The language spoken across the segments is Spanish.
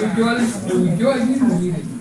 me ubiqué al mismo, mire.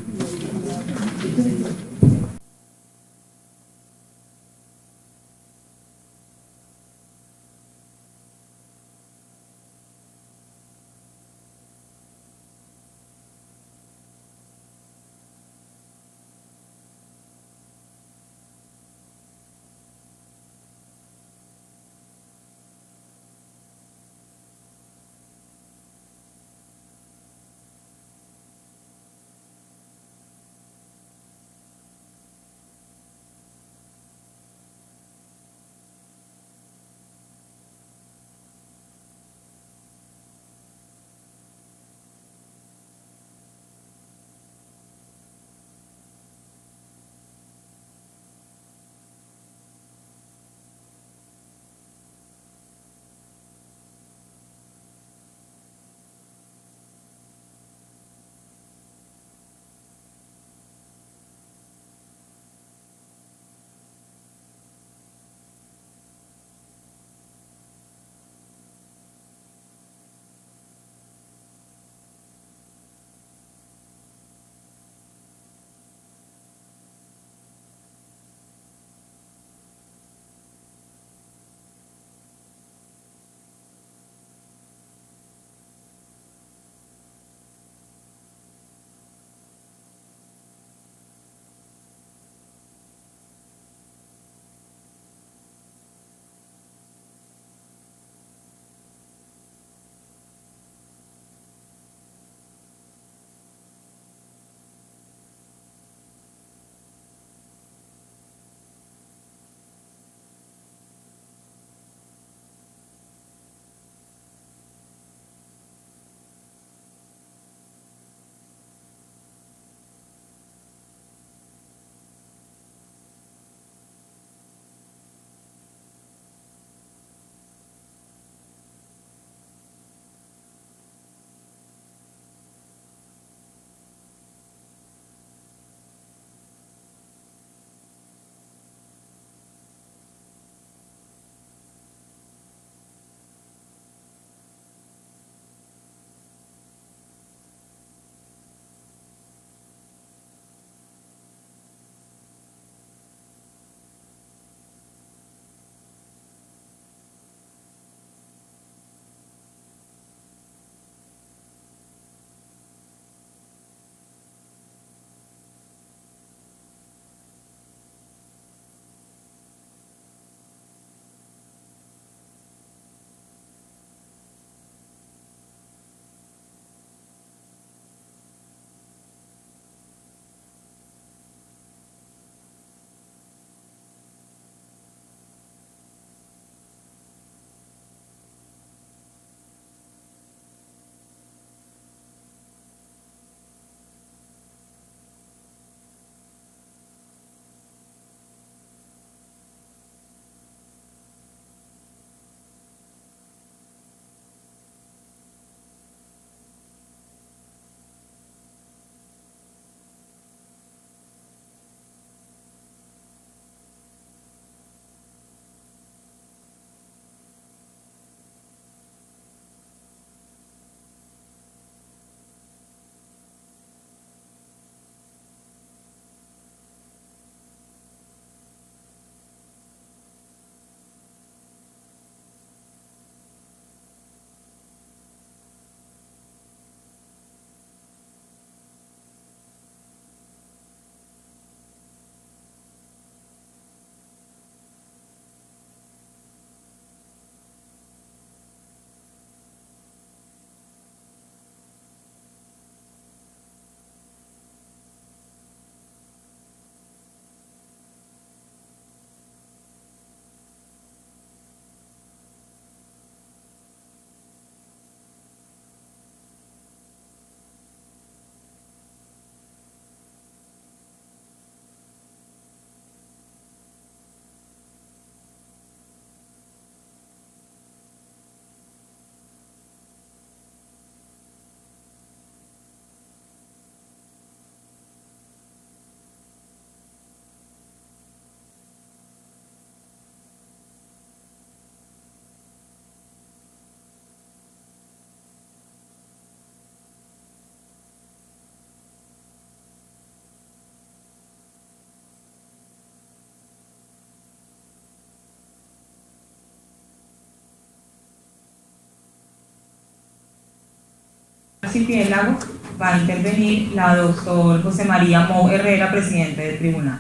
archipiélago va a intervenir la doctora José María Mo Herrera, presidente del tribunal.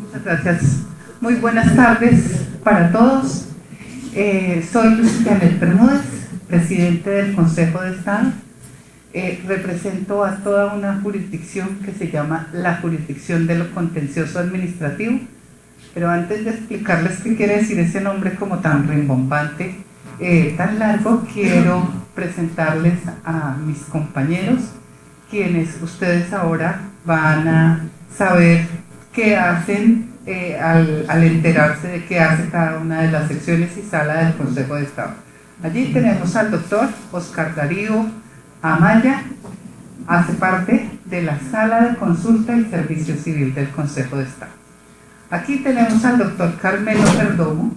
Muchas gracias. Muy buenas tardes para todos. Soy Luis Janet Bermúdez, presidente del Consejo de Estado. Represento a toda una jurisdicción que se llama la jurisdicción de lo contencioso administrativo, pero antes de explicarles qué quiere decir ese nombre como tan rimbombante, tan largo, quiero presentarles a mis compañeros, quienes ustedes ahora van a saber qué hacen al enterarse de qué hace cada una de las secciones y sala del Consejo de Estado. Allí tenemos al doctor Oscar Darío Amaya, hace parte de la sala de consulta y servicio civil del Consejo de Estado. Aquí tenemos al doctor Carmelo Perdomo.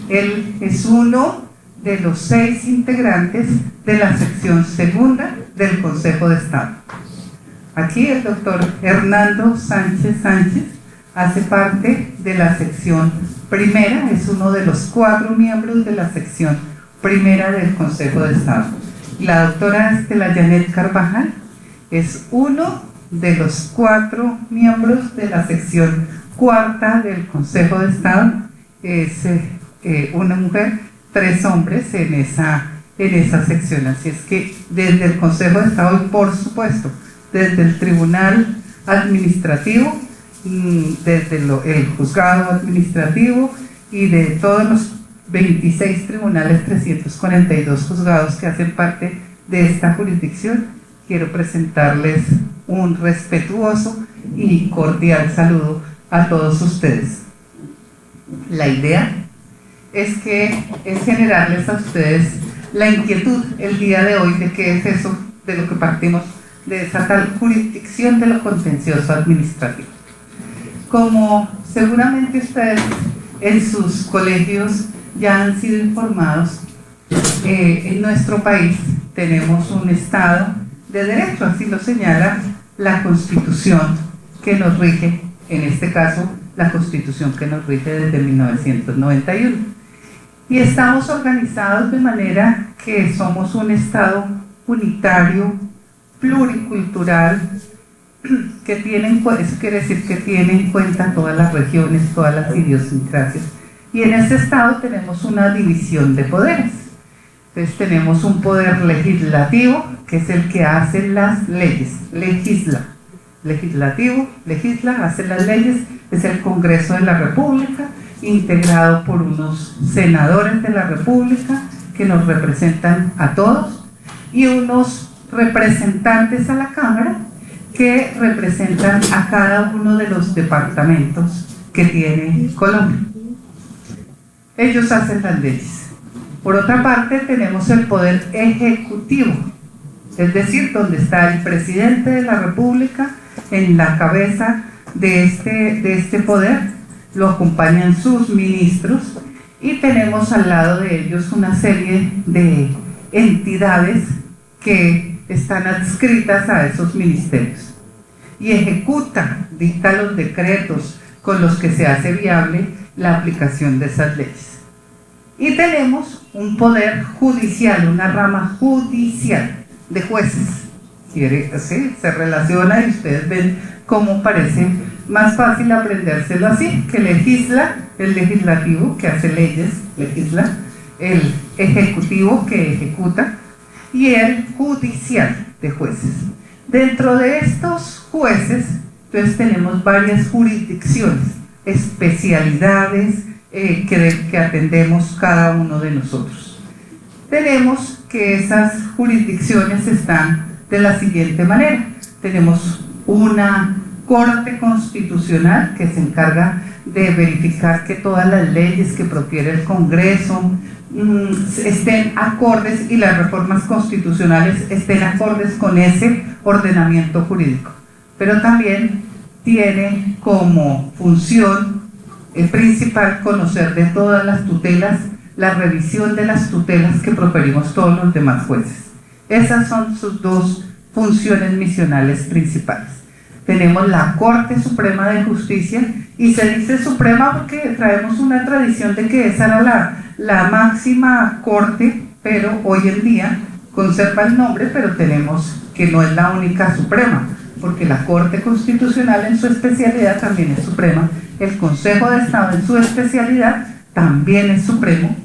Él es uno de los 6 integrantes de la sección segunda del Consejo de Estado. Aquí el doctor Hernando Sánchez hace parte de la sección primera, es uno de los 4 miembros de la sección primera del Consejo de Estado. La doctora Estela Janet Carvajal es uno de los 4 miembros de la sección cuarta del Consejo de Estado. Es una mujer, 3 hombres en esa sección. Así es que desde el Consejo de Estado y por supuesto desde el Tribunal Administrativo, desde el Juzgado Administrativo y de todos los 26 tribunales, 342 juzgados que hacen parte de esta jurisdicción, quiero presentarles un respetuoso y cordial saludo a todos ustedes. La idea es generarles a ustedes la inquietud el día de hoy de qué es eso de lo que partimos, de esa tal jurisdicción de lo contencioso administrativo. Como seguramente ustedes en sus colegios ya han sido informados, en nuestro país tenemos un Estado de Derecho, así lo señala la Constitución que nos rige, en este caso la Constitución que nos rige desde 1991. Y estamos organizados de manera que somos un Estado unitario, pluricultural, que eso quiere decir que tiene en cuenta todas las regiones, todas las idiosincrasias. Y en ese Estado tenemos una división de poderes. Entonces tenemos un poder legislativo, que es el que hace las leyes, legisla. Legislativo, legisla, hace las leyes, es el Congreso de la República, integrado por unos senadores de la República que nos representan a todos, y unos representantes a la Cámara que representan a cada uno de los departamentos que tiene Colombia. Ellos hacen las leyes. Por otra parte, tenemos el poder ejecutivo, es decir, donde está el presidente de la República en la cabeza de este poder, lo acompañan sus ministros y tenemos al lado de ellos una serie de entidades que están adscritas a esos ministerios y ejecuta, dicta los decretos con los que se hace viable la aplicación de esas leyes. Y tenemos un poder judicial, una rama judicial de jueces. ¿Sí? Se relaciona y ustedes ven cómo parece más fácil aprendérselo así, que legisla el legislativo, que hace leyes, legisla, el ejecutivo, que ejecuta, y el judicial de jueces. Dentro de estos jueces, entonces tenemos varias jurisdicciones, especialidades que atendemos cada uno de nosotros. Tenemos que esas jurisdicciones están de la siguiente manera. Tenemos una Corte Constitucional que se encarga de verificar que todas las leyes que profiere el Congreso estén acordes y las reformas constitucionales estén acordes con ese ordenamiento jurídico. Pero también tiene como función principal conocer de todas las tutelas, la revisión de las tutelas que proferimos todos los demás jueces. Esas son sus 2 funciones misionales principales. Tenemos la Corte Suprema de Justicia, y se dice Suprema porque traemos una tradición de que esa era la máxima corte pero hoy en día conserva el nombre, pero tenemos que no es la única suprema, porque la Corte Constitucional en su especialidad también es suprema, el Consejo de Estado en su especialidad también es supremo,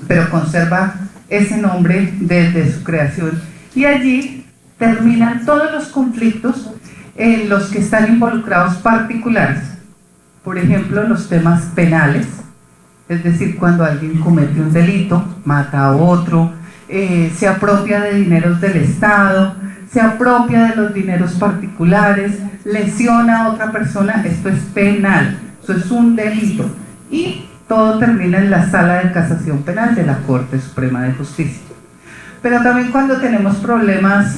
pero conserva ese nombre desde su creación, y allí terminan todos los conflictos en los que están involucrados particulares, por ejemplo los temas penales, es decir, cuando alguien comete un delito, mata a otro, se apropia de dineros del Estado, se apropia de los dineros particulares, lesiona a otra persona, esto es penal, eso es un delito, y todo termina en la Sala de Casación Penal de la Corte Suprema de Justicia. Pero también cuando tenemos problemas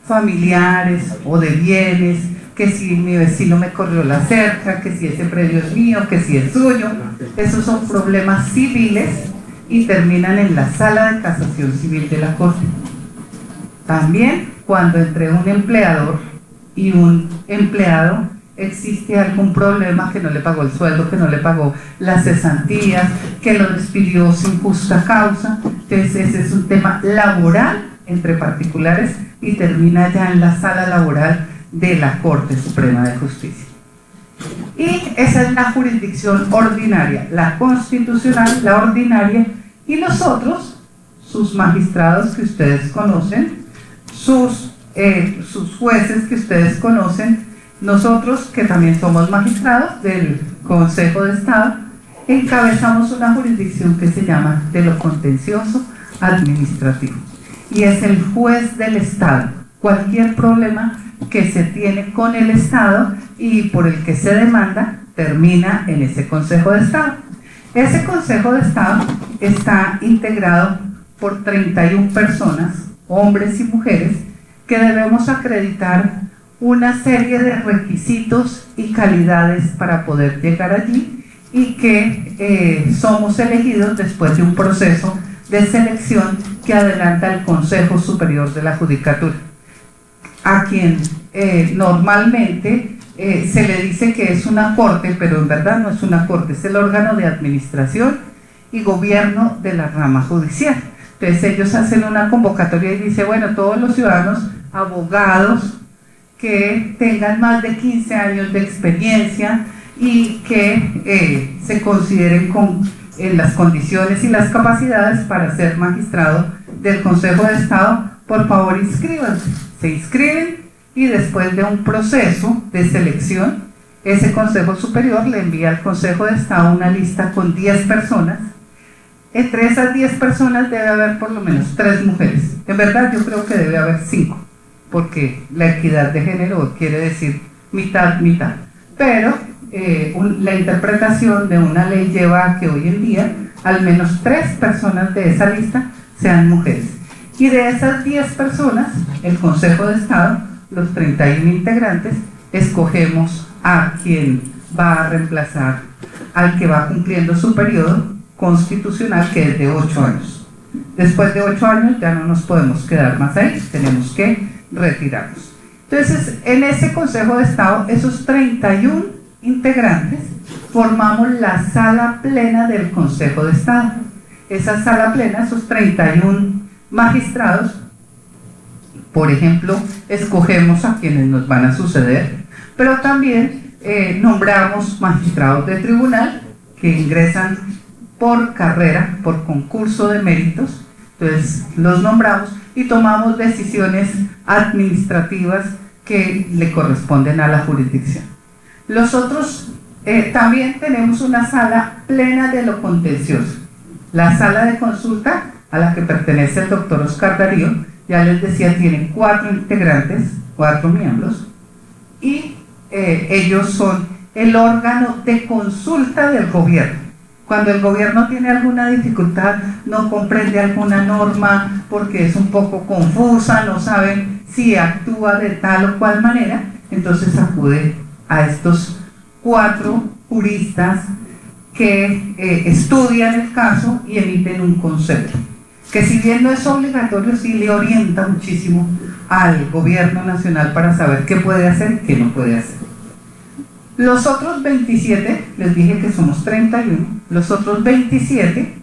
familiares o de bienes, que si mi vecino me corrió la cerca, que si ese predio es mío, que si es suyo, esos son problemas civiles y terminan en la Sala de Casación Civil de la Corte. También cuando entre un empleador y un empleado existe algún problema, que no le pagó el sueldo, que no le pagó las cesantías, que lo despidió sin justa causa, entonces ese es un tema laboral entre particulares y termina ya en la sala laboral de la Corte Suprema de Justicia. Y esa es la jurisdicción ordinaria, la constitucional, la ordinaria, y nosotros, sus magistrados que ustedes conocen, sus jueces que ustedes conocen, nosotros que también somos magistrados del Consejo de Estado, encabezamos una jurisdicción que se llama de lo contencioso administrativo, y es el juez del Estado. Cualquier problema que se tiene con el Estado y por el que se demanda termina en ese Consejo de Estado. Ese Consejo de Estado está integrado por 31 personas, hombres y mujeres, que debemos acreditar una serie de requisitos y calidades para poder llegar allí, y que somos elegidos después de un proceso de selección que adelanta el Consejo Superior de la Judicatura, a quien normalmente se le dice que es una corte, pero en verdad no es una corte, es el órgano de administración y gobierno de la rama judicial. Entonces ellos hacen una convocatoria y dice, bueno, todos los ciudadanos abogados que tengan más de 15 años de experiencia y que se consideren en las condiciones y las capacidades para ser magistrado del Consejo de Estado, por favor inscríbanse. Se inscriben y después de un proceso de selección, ese Consejo Superior le envía al Consejo de Estado una lista con 10 personas. Entre esas 10 personas debe haber por lo menos 3 mujeres. En verdad yo creo que debe haber 5, porque la equidad de género quiere decir mitad, mitad. Pero la interpretación de una ley lleva a que hoy en día al menos 3 personas de esa lista sean mujeres. Y de esas 10 personas, el Consejo de Estado, los 31 integrantes, escogemos a quien va a reemplazar al que va cumpliendo su periodo constitucional, que es de 8 años. Después de 8 años ya no nos podemos quedar más ahí, tenemos que retirarnos. Entonces, en ese Consejo de Estado, esos 31 integrantes formamos la sala plena del Consejo de Estado. Esa sala plena, esos 31 magistrados, por ejemplo, escogemos a quienes nos van a suceder, pero también nombramos magistrados de tribunal que ingresan por carrera, por concurso de méritos. Entonces los nombramos y tomamos decisiones administrativas que le corresponden a la jurisdicción. Los otros, también tenemos una sala plena de lo contencioso, la sala de consulta a la que pertenece el doctor Oscar Darío. Ya les decía, tiene 4 integrantes, 4 miembros, y ellos son el órgano de consulta del gobierno. Cuando el gobierno tiene alguna dificultad, no comprende alguna norma porque es un poco confusa, no saben si actúa de tal o cual manera, entonces acude a estos 4 juristas que estudian el caso y emiten un concepto, que si bien no es obligatorio, sí le orienta muchísimo al gobierno nacional para saber qué puede hacer y qué no puede hacer. Los otros 27, les dije que somos 31, los otros 27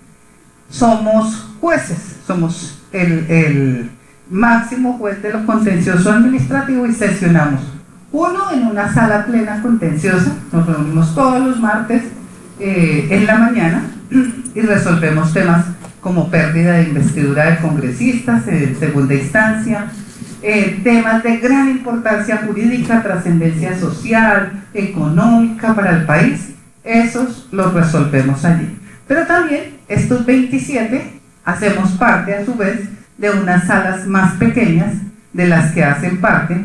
somos jueces, somos el máximo juez de lo contencioso administrativo y sesionamos. Uno, en una sala plena contenciosa, nos reunimos todos los martes en la mañana y resolvemos temas como pérdida de investidura de congresistas en segunda instancia, temas de gran importancia jurídica, trascendencia social, económica para el país. Esos los resolvemos allí. Pero también estos 27 hacemos parte a su vez de unas salas más pequeñas de las que hacen parte,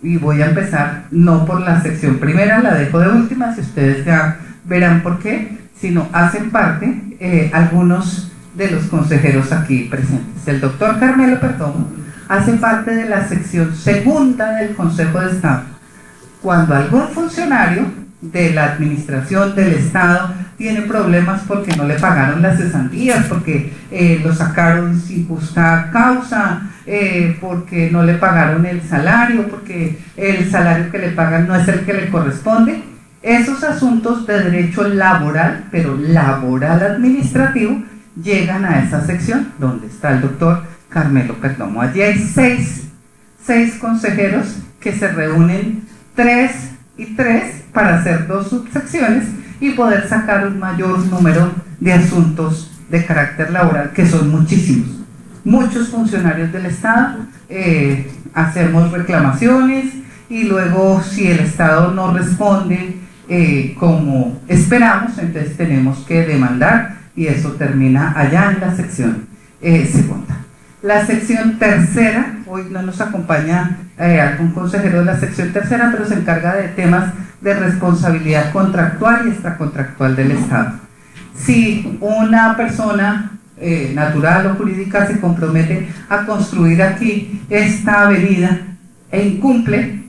y voy a empezar no por la sección primera, la dejo de última, si ustedes ya verán por qué, sino hacen parte algunos de los consejeros aquí presentes. El doctor Carmelo Perdomo hace parte de la sección segunda del Consejo de Estado. Cuando algún funcionario de la administración del Estado tiene problemas porque no le pagaron las cesantías, porque lo sacaron sin justa causa, porque no le pagaron el salario, porque el salario que le pagan no es el que le corresponde, esos asuntos de derecho laboral, pero laboral administrativo, llegan a esa sección donde está el doctor Carmelo Perdomo. Allí hay seis consejeros que se reúnen 3 y 3 para hacer 2 subsecciones y poder sacar un mayor número de asuntos de carácter laboral, que son muchísimos. Muchos funcionarios del Estado hacemos reclamaciones y luego, si el Estado no responde como esperamos, entonces tenemos que demandar, y eso termina allá en la sección segunda. La sección tercera, hoy no nos acompaña algún consejero de la sección tercera, pero se encarga de temas de responsabilidad contractual y extracontractual del Estado. Si una persona natural o jurídica se compromete a construir aquí esta avenida e incumple,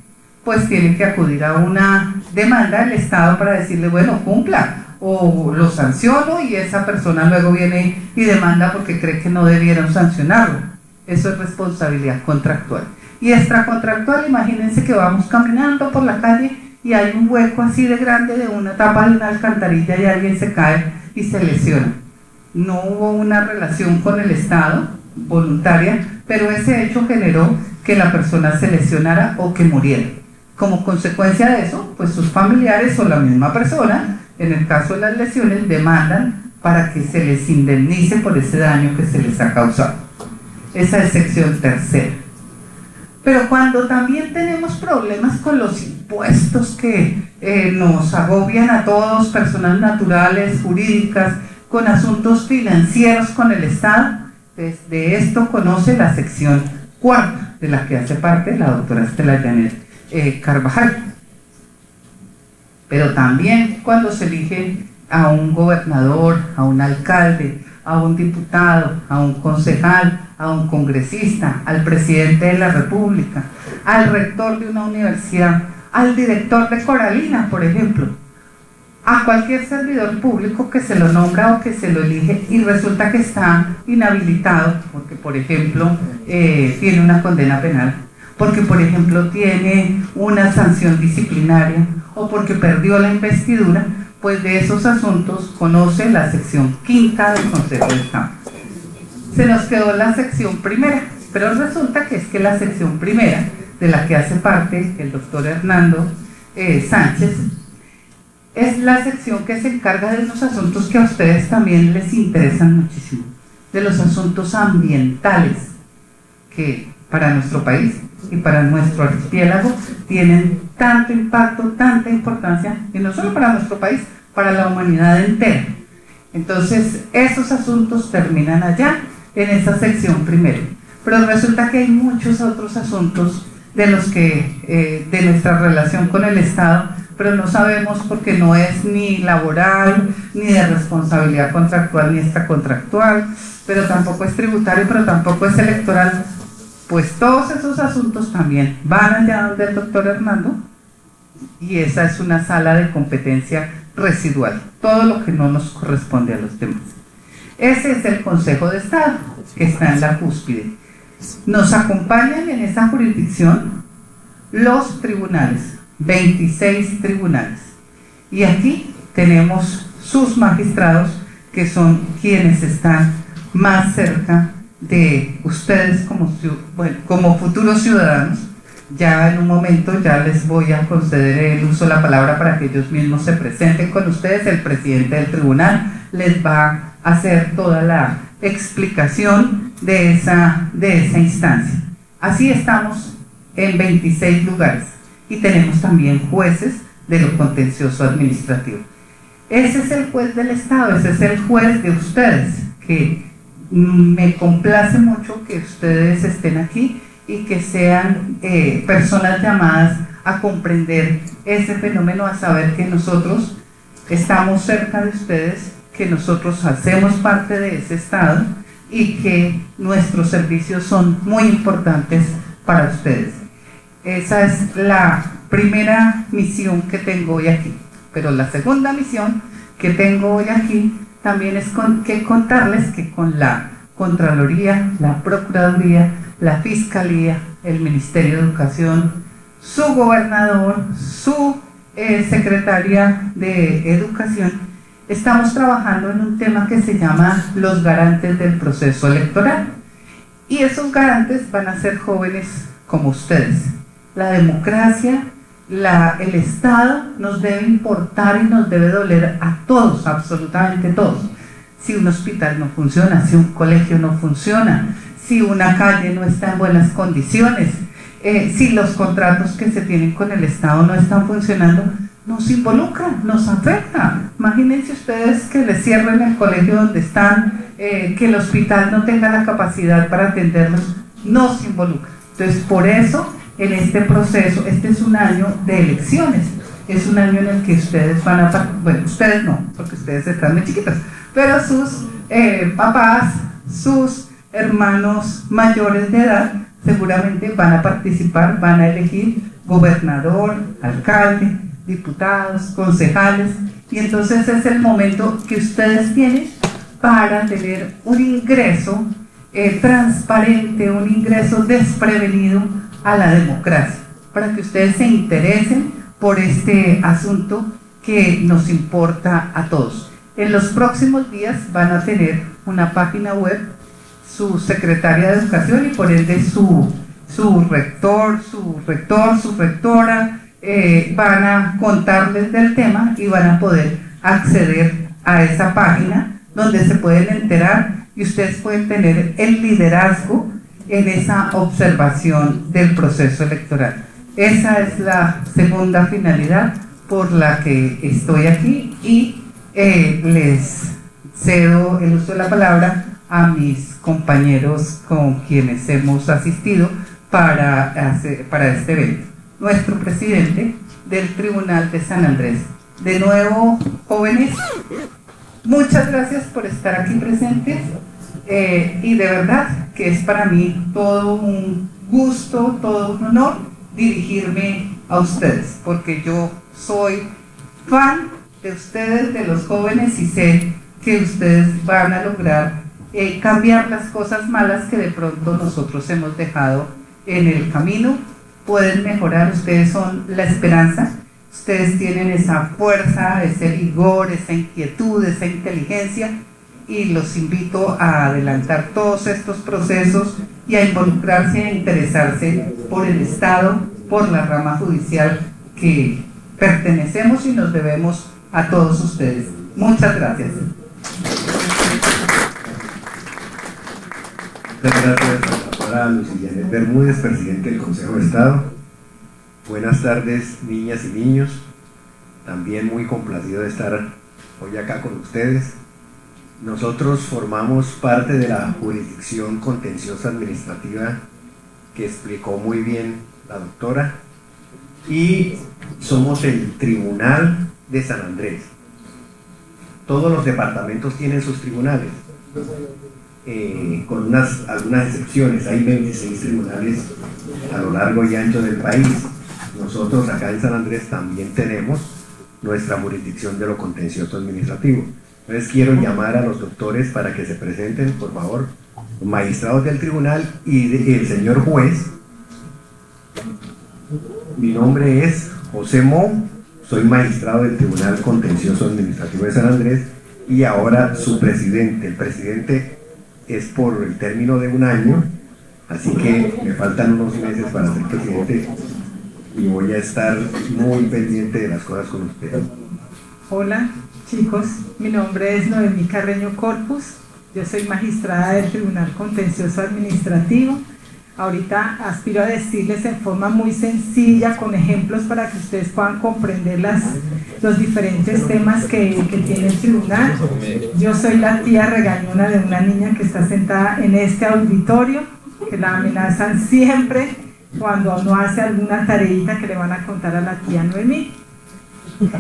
pues tiene que acudir a una demanda del Estado para decirle, bueno, cumpla, o lo sanciono, y esa persona luego viene y demanda porque cree que no debieron sancionarlo. Eso es responsabilidad contractual. Y extracontractual, imagínense que vamos caminando por la calle y hay un hueco así de grande de una tapa de una alcantarilla y alguien se cae y se lesiona. No hubo una relación con el Estado voluntaria, pero ese hecho generó que la persona se lesionara o que muriera. Como consecuencia de eso, pues sus familiares o la misma persona, en el caso de las lesiones, demandan para que se les indemnice por ese daño que se les ha causado. Esa es sección tercera. Pero cuando también tenemos problemas con los impuestos que nos agobian a todos, personas naturales, jurídicas, con asuntos financieros con el Estado, pues de esto conoce la sección cuarta, de la que hace parte la doctora Estela Janet Carvajal. Pero también cuando se elige a un gobernador, a un alcalde, a un diputado, a un concejal, a un congresista, al presidente de la República, al rector de una universidad, al director de Coralina, por ejemplo, a cualquier servidor público que se lo nombra o que se lo elige y resulta que está inhabilitado porque, por ejemplo, tiene una condena penal, porque, por ejemplo, tiene una sanción disciplinaria o porque perdió la investidura, pues de esos asuntos conoce la sección quinta del Consejo de Estado. Se nos quedó la sección primera, pero resulta que es que la sección primera, de la que hace parte el doctor Hernando Sánchez, es la sección que se encarga de unos asuntos que a ustedes también les interesan muchísimo, de los asuntos ambientales, que para nuestro país y para nuestro archipiélago tienen tanto impacto, tanta importancia, y no solo para nuestro país, para la humanidad entera. Entonces, esos asuntos terminan allá, en esa sección primero. Pero resulta que hay muchos otros asuntos de los que, de nuestra relación con el Estado, pero no sabemos porque no es ni laboral, ni de responsabilidad contractual, ni extracontractual, pero tampoco es tributario, pero tampoco es electoral. Pues todos esos asuntos también van allá donde el doctor Hernando, y esa es una sala de competencia residual, todo lo que no nos corresponde a los demás. Ese es el Consejo de Estado, que está en la cúspide. Nos acompañan en esa jurisdicción los tribunales, 26 tribunales, y aquí tenemos sus magistrados, que son quienes están más cerca de ustedes como futuros ciudadanos. Ya en un momento ya les voy a conceder el uso de la palabra para que ellos mismos se presenten con ustedes. El presidente del tribunal les va a hacer toda la explicación de esa instancia. Así estamos en 26 lugares y tenemos también jueces de lo contencioso administrativo. Ese es el juez del Estado, ese es el juez de ustedes, que me complace mucho que ustedes estén aquí y que sean personas llamadas a comprender ese fenómeno, a saber que nosotros estamos cerca de ustedes, que nosotros hacemos parte de ese Estado y que nuestros servicios son muy importantes para ustedes. Esa es la primera misión que tengo hoy aquí, pero la segunda misión que tengo hoy aquí también es que contarles que con la Contraloría, la Procuraduría, la Fiscalía, el Ministerio de Educación, su gobernador, su secretaria de Educación, estamos trabajando en un tema que se llama los garantes del proceso electoral. Y esos garantes van a ser jóvenes como ustedes. La democracia, el Estado nos debe importar y nos debe doler a todos, absolutamente todos. Si un hospital no funciona, si un colegio no funciona, si una calle no está en buenas condiciones, si los contratos que se tienen con el Estado no están funcionando, nos involucra, nos afecta. Imagínense ustedes que les cierren el colegio donde están, que el hospital no tenga la capacidad para atenderlos, nos involucra. Entonces, por eso, en este proceso, este es un año de elecciones, es un año en el que ustedes van a, bueno, ustedes no, porque ustedes están muy chiquitos, pero sus papás, sus hermanos mayores de edad, seguramente van a participar, van a elegir gobernador, alcalde, diputados, concejales, y entonces es el momento que ustedes tienen para tener un ingreso transparente, un ingreso desprevenido a la democracia, para que ustedes se interesen por este asunto que nos importa a todos. En los próximos días van a tener una página web, su secretaria de Educación y por ende su rector, su rectora, van a contarles del tema y van a poder acceder a esa página donde se pueden enterar y ustedes pueden tener el liderazgo en esa observación del proceso electoral. Esa es la segunda finalidad por la que estoy aquí y les cedo el uso de la palabra a mis compañeros con quienes hemos asistido para este evento. Nuestro presidente del Tribunal de San Andrés. De nuevo, jóvenes, muchas gracias por estar aquí presentes y de verdad que es para mí todo un gusto, todo un honor dirigirme a ustedes, porque yo soy fan de ustedes, de los jóvenes, y sé que ustedes van a lograr cambiar las cosas malas que de pronto nosotros hemos dejado en el camino. Pueden mejorar, ustedes son la esperanza, ustedes tienen esa fuerza, ese vigor, esa inquietud, esa inteligencia, y los invito a adelantar todos estos procesos y a involucrarse, a interesarse por el Estado, por la rama judicial que pertenecemos y nos debemos a todos ustedes. Muchas gracias. Muchas gracias a la doctora Lucía Bermúdez, presidente del Consejo de Estado. Buenas tardes, niñas y niños. También muy complacido de estar hoy acá con ustedes. Nosotros formamos parte de la jurisdicción contenciosa administrativa que explicó muy bien la doctora, y somos el Tribunal de San Andrés. Todos los departamentos tienen sus tribunales, con algunas excepciones. Hay 26 tribunales a lo largo y ancho del país. Nosotros acá en San Andrés también tenemos nuestra jurisdicción de lo contencioso administrativo. Entonces quiero llamar a los doctores para que se presenten, por favor, los magistrados del tribunal y el señor juez. Mi nombre es José Mo, soy magistrado del Tribunal Contencioso Administrativo de San Andrés y ahora su presidente, el presidente es por el término de un año, así que me faltan unos meses para ser presidente y voy a estar muy pendiente de las cosas con ustedes. Hola chicos, mi nombre es Noemí Carreño Corpus, yo soy magistrada del Tribunal Contencioso Administrativo. Ahorita aspiro a decirles en forma muy sencilla, con ejemplos para que ustedes puedan comprender los diferentes temas que tiene el tribunal. Yo soy la tía regañona de una niña que está sentada en este auditorio, que la amenazan siempre cuando no hace alguna tareita que le van a contar a la tía Noemí.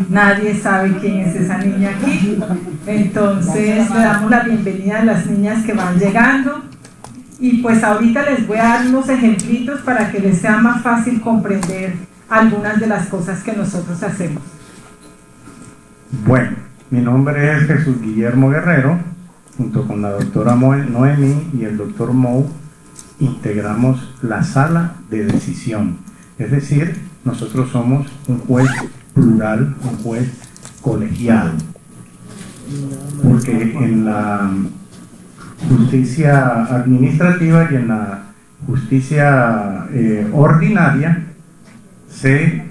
Nadie sabe quién es esa niña aquí. Entonces le damos la bienvenida a las niñas que van llegando. Y pues ahorita les voy a dar unos ejemplitos para que les sea más fácil comprender algunas de las cosas que nosotros hacemos. Bueno, mi nombre es Jesús Guillermo Guerrero, junto con la doctora Noemí y el doctor Mou, integramos la sala de decisión. Es decir, nosotros somos un juez plural, un juez colegiado, porque en la justicia administrativa y en la justicia ordinaria se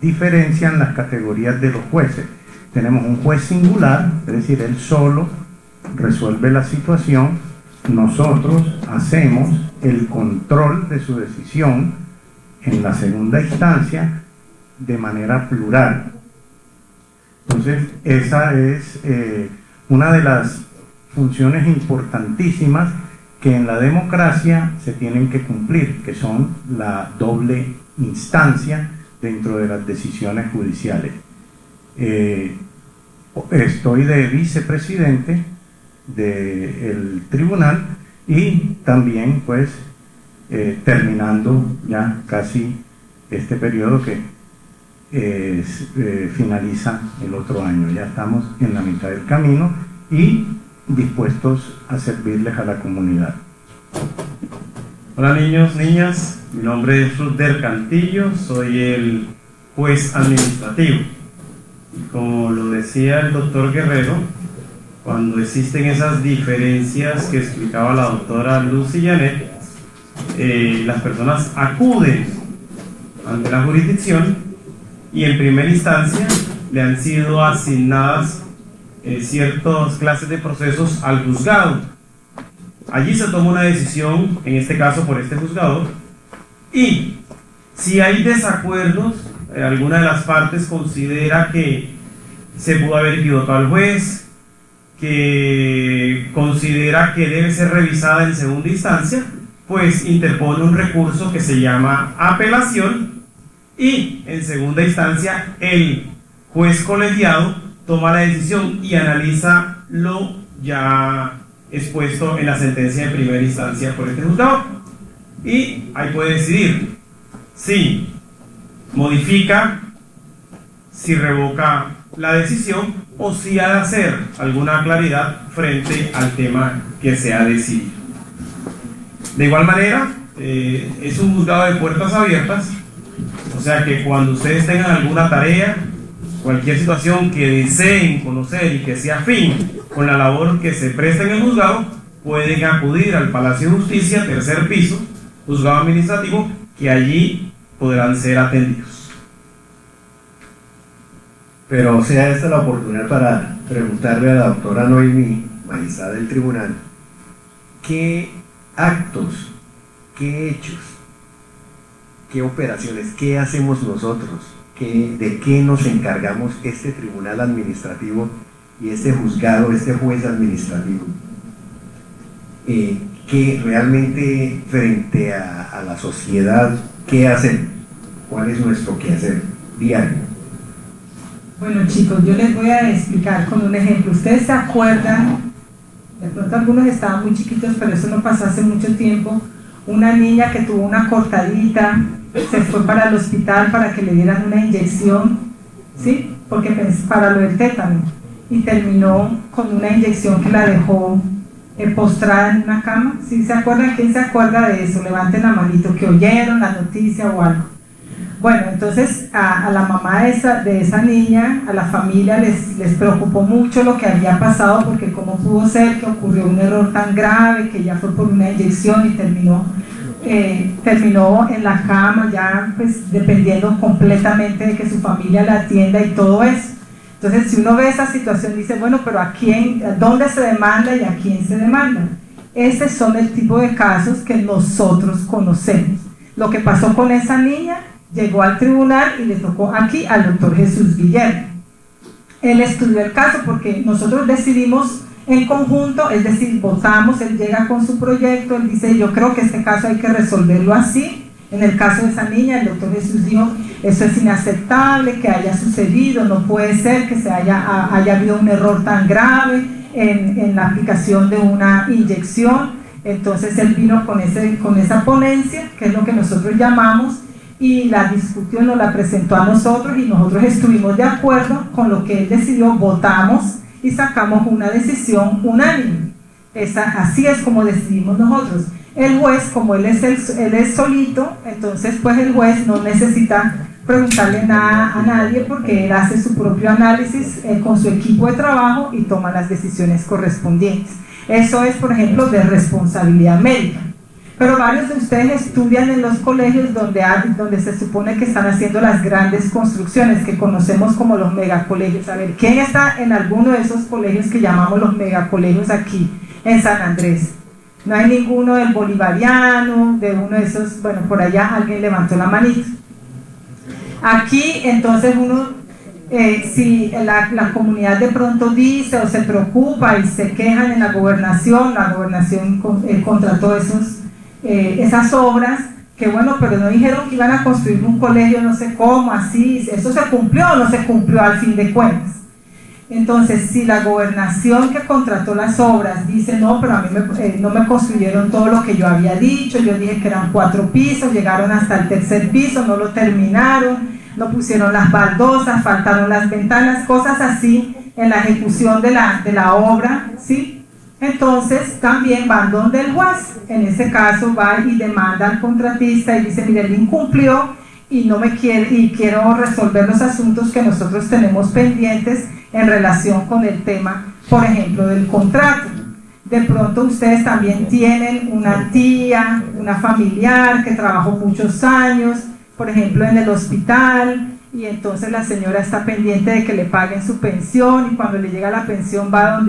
diferencian las categorías de los jueces. Tenemos un juez singular, es decir, él solo resuelve la situación. Nosotros hacemos el control de su decisión en la segunda instancia de manera plural. Entonces, esa es una de las funciones importantísimas que en la democracia se tienen que cumplir, que son la doble instancia dentro de las decisiones judiciales. Estoy de vicepresidente del tribunal y también pues terminando ya casi este periodo que finaliza el otro año. Ya estamos en la mitad del camino y dispuestos a servirles a la comunidad. Hola niños, niñas, mi nombre es Ruder Cantillo, soy el juez administrativo. Y como lo decía el doctor Guerrero, cuando existen esas diferencias que explicaba la doctora Lucy Janet, las personas acuden ante la jurisdicción y en primera instancia le han sido asignadas ciertas clases de procesos al juzgado. Allí se toma una decisión, en este caso por este juzgado, y si hay desacuerdos, alguna de las partes considera que se pudo haber equivocado el juez, que considera que debe ser revisada en segunda instancia, pues interpone un recurso que se llama apelación y en segunda instancia el juez colegiado toma la decisión y analiza lo ya expuesto en la sentencia de primera instancia por este juzgado y ahí puede decidir si modifica, si revoca la decisión o si ha de hacer alguna claridad frente al tema que se ha decidido. De igual manera, es un juzgado de puertas abiertas, o sea que cuando ustedes tengan alguna tarea, cualquier situación que deseen conocer y que sea afín con la labor que se presta en el juzgado, pueden acudir al Palacio de Justicia, tercer piso, juzgado administrativo, que allí podrán ser atendidos. Pero sea esta la oportunidad para preguntarle a la doctora Noemí, magistrada del tribunal, ¿qué actos, qué hechos, qué operaciones, qué hacemos nosotros? ¿De qué nos encargamos este tribunal administrativo y este juzgado, este juez administrativo? Que realmente frente a la sociedad, ¿qué hacen? ¿Cuál es nuestro quehacer diario? Bueno chicos, yo les voy a explicar con un ejemplo. Ustedes se acuerdan, de pronto algunos estaban muy chiquitos, pero eso no pasó hace mucho tiempo, una niña que tuvo una cortadita, se fue para el hospital para que le dieran una inyección, ¿sí? Porque para lo del tétano, y terminó con una inyección que la dejó postrada en una cama. ¿Sí se acuerdan? ¿Quién se acuerda de eso? Levanten la manito, que oyeron la noticia o algo. Bueno, entonces a la mamá de esa niña, a la familia les preocupó mucho lo que había pasado, porque cómo pudo ser que ocurrió un error tan grave, que ya fue por una inyección y terminó en la cama, ya pues dependiendo completamente de que su familia la atienda y todo eso. Entonces, si uno ve esa situación, dice, bueno, pero ¿a dónde se demanda y a quién se demanda? Esos son el tipo de casos que nosotros conocemos. Lo que pasó con esa niña, llegó al tribunal y le tocó aquí al doctor Jesús Guillermo. Él estudió el caso porque nosotros decidimos en conjunto, es decir, votamos, él llega con su proyecto, él dice, yo creo que este caso hay que resolverlo así. En el caso de esa niña, el doctor Jesús dijo, eso es inaceptable que haya sucedido, no puede ser que haya habido un error tan grave en la aplicación de una inyección. Entonces él vino con esa ponencia, que es lo que nosotros llamamos, y la discutió, nos la presentó a nosotros y nosotros estuvimos de acuerdo con lo que él decidió, votamos y sacamos una decisión unánime. Así es como decidimos nosotros. El juez, como él es solito, entonces pues el juez no necesita preguntarle nada a nadie porque él hace su propio análisis con su equipo de trabajo y toma las decisiones correspondientes. Eso es, por ejemplo, de responsabilidad médica. Pero varios de ustedes estudian en los colegios donde se supone que están haciendo las grandes construcciones que conocemos como los megacolegios. A ver, ¿quién está en alguno de esos colegios que llamamos los megacolegios aquí en San Andrés? No hay ninguno del Bolivariano, de uno de esos, bueno, por allá alguien levantó la manita. Aquí, entonces si la comunidad de pronto dice o se preocupa y se quejan en la gobernación contrató esas obras, que bueno, pero no dijeron que iban a construir un colegio, no sé cómo, así, ¿eso se cumplió o no se cumplió al fin de cuentas? Entonces, si la gobernación que contrató las obras dice, no, pero a mí no me construyeron todo lo que yo había dicho, yo dije que eran 4 pisos, llegaron hasta el 3er piso, no lo terminaron, no pusieron las baldosas, faltaron las ventanas, cosas así en la ejecución de la obra, ¿sí? Entonces también van donde el juez, en ese caso va y demanda al contratista y dice, mire, él incumplió y no me quiere, y quiero resolver los asuntos que nosotros tenemos pendientes en relación con el tema, por ejemplo, del contrato. De pronto ustedes también tienen una tía, una familiar que trabajó muchos años, por ejemplo, en el hospital, y entonces la señora está pendiente de que le paguen su pensión, y cuando le llega la pensión va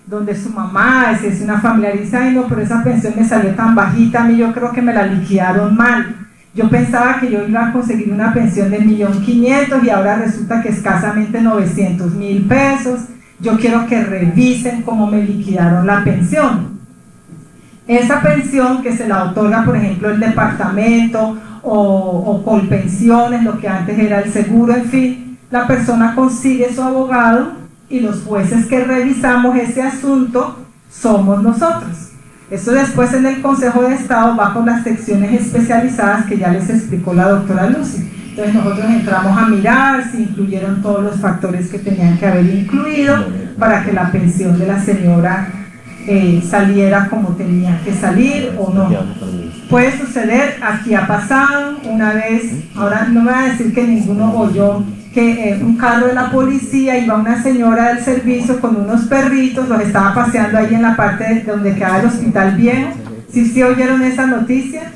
donde su mamá, es una familiar, y dice, ay no, pero esa pensión me salió tan bajita, a mí yo creo que me la liquidaron mal. Yo pensaba que yo iba a conseguir una pensión de 1.500.000 y ahora resulta que escasamente 900.000 pesos. Yo quiero que revisen cómo me liquidaron la pensión. Esa pensión que se la otorga, por ejemplo, el departamento o Colpensiones, lo que antes era el seguro, en fin, la persona consigue su abogado y los jueces que revisamos ese asunto somos nosotros. Eso después en el Consejo de Estado va con las secciones especializadas que ya les explicó la doctora Lucy. Entonces nosotros entramos a mirar si incluyeron todos los factores que tenían que haber incluido para que la pensión de la señora saliera como tenía que salir o no. Puede suceder, aquí ha pasado una vez, ahora no me va a decir que ninguno oyó que un carro de la policía iba una señora del servicio con unos perritos, los estaba paseando ahí en la parte de donde quedaba el hospital viejo. ¿Sí oyeron esa noticia?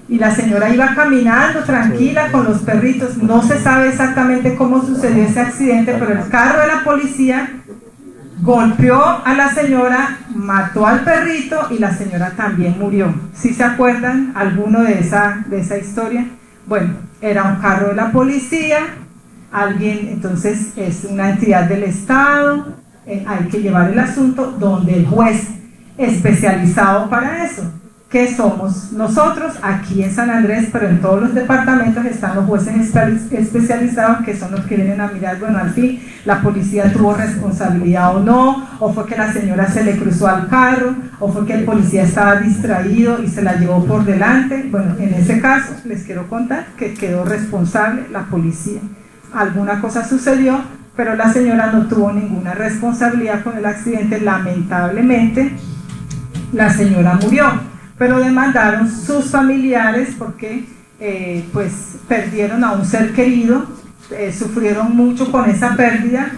Y la señora iba caminando tranquila con los perritos. No se sabe exactamente cómo sucedió ese accidente, pero el carro de la policía golpeó a la señora, mató al perrito y la señora también murió. ¿Sí se acuerdan alguno de esa historia? Bueno, era un carro de la policía, alguien, entonces es una entidad del Estado, hay que llevar el asunto donde el juez especializado para eso, que somos nosotros aquí en San Andrés, pero en todos los departamentos están los jueces especializados, que son los que vienen a mirar, bueno, al fin la policía tuvo responsabilidad o no, o fue que la señora se le cruzó al carro, o fue que el policía estaba distraído y se la llevó por delante. Bueno, en ese caso les quiero contar que quedó responsable la policía. Alguna cosa sucedió, pero la señora no tuvo ninguna responsabilidad con el accidente. Lamentablemente la señora murió, pero demandaron sus familiares porque pues perdieron a un ser querido, sufrieron mucho con esa pérdida,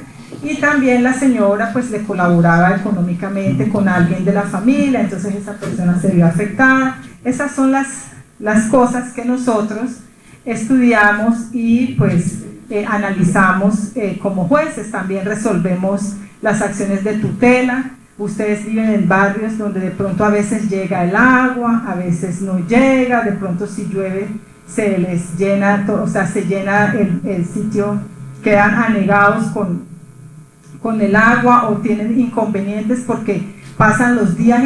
y también la señora pues le colaboraba económicamente con alguien de la familia, entonces esa persona se vio afectada. Esas son las cosas que nosotros estudiamos y pues analizamos como jueces. También resolvemos las acciones de tutela. Ustedes viven en barrios donde de pronto a veces llega el agua, a veces no llega, de pronto si llueve se les llena, o sea, se llena el sitio, quedan anegados con el agua o tienen inconvenientes porque pasan los días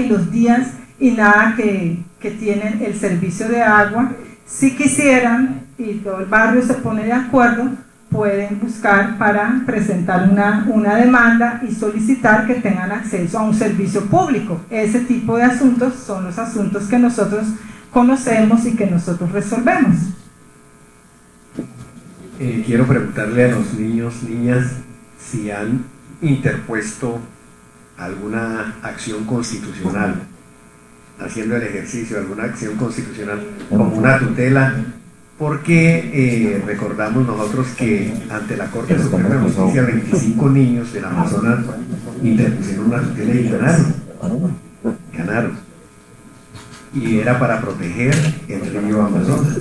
y nada que tienen el servicio de agua. Si quisieran, y todo el barrio se pone de acuerdo, pueden buscar para presentar una demanda y solicitar que tengan acceso a un servicio público. Ese tipo de asuntos son los asuntos que nosotros conocemos y que nosotros resolvemos. Quiero preguntarle a los niños, niñas, si han interpuesto alguna acción constitucional, haciendo el ejercicio de alguna acción constitucional como una tutela, porque recordamos nosotros que ante la Corte Suprema de Justicia 25 niños del Amazonas interpusieron una tutela y ganaron, y era para proteger el río Amazonas,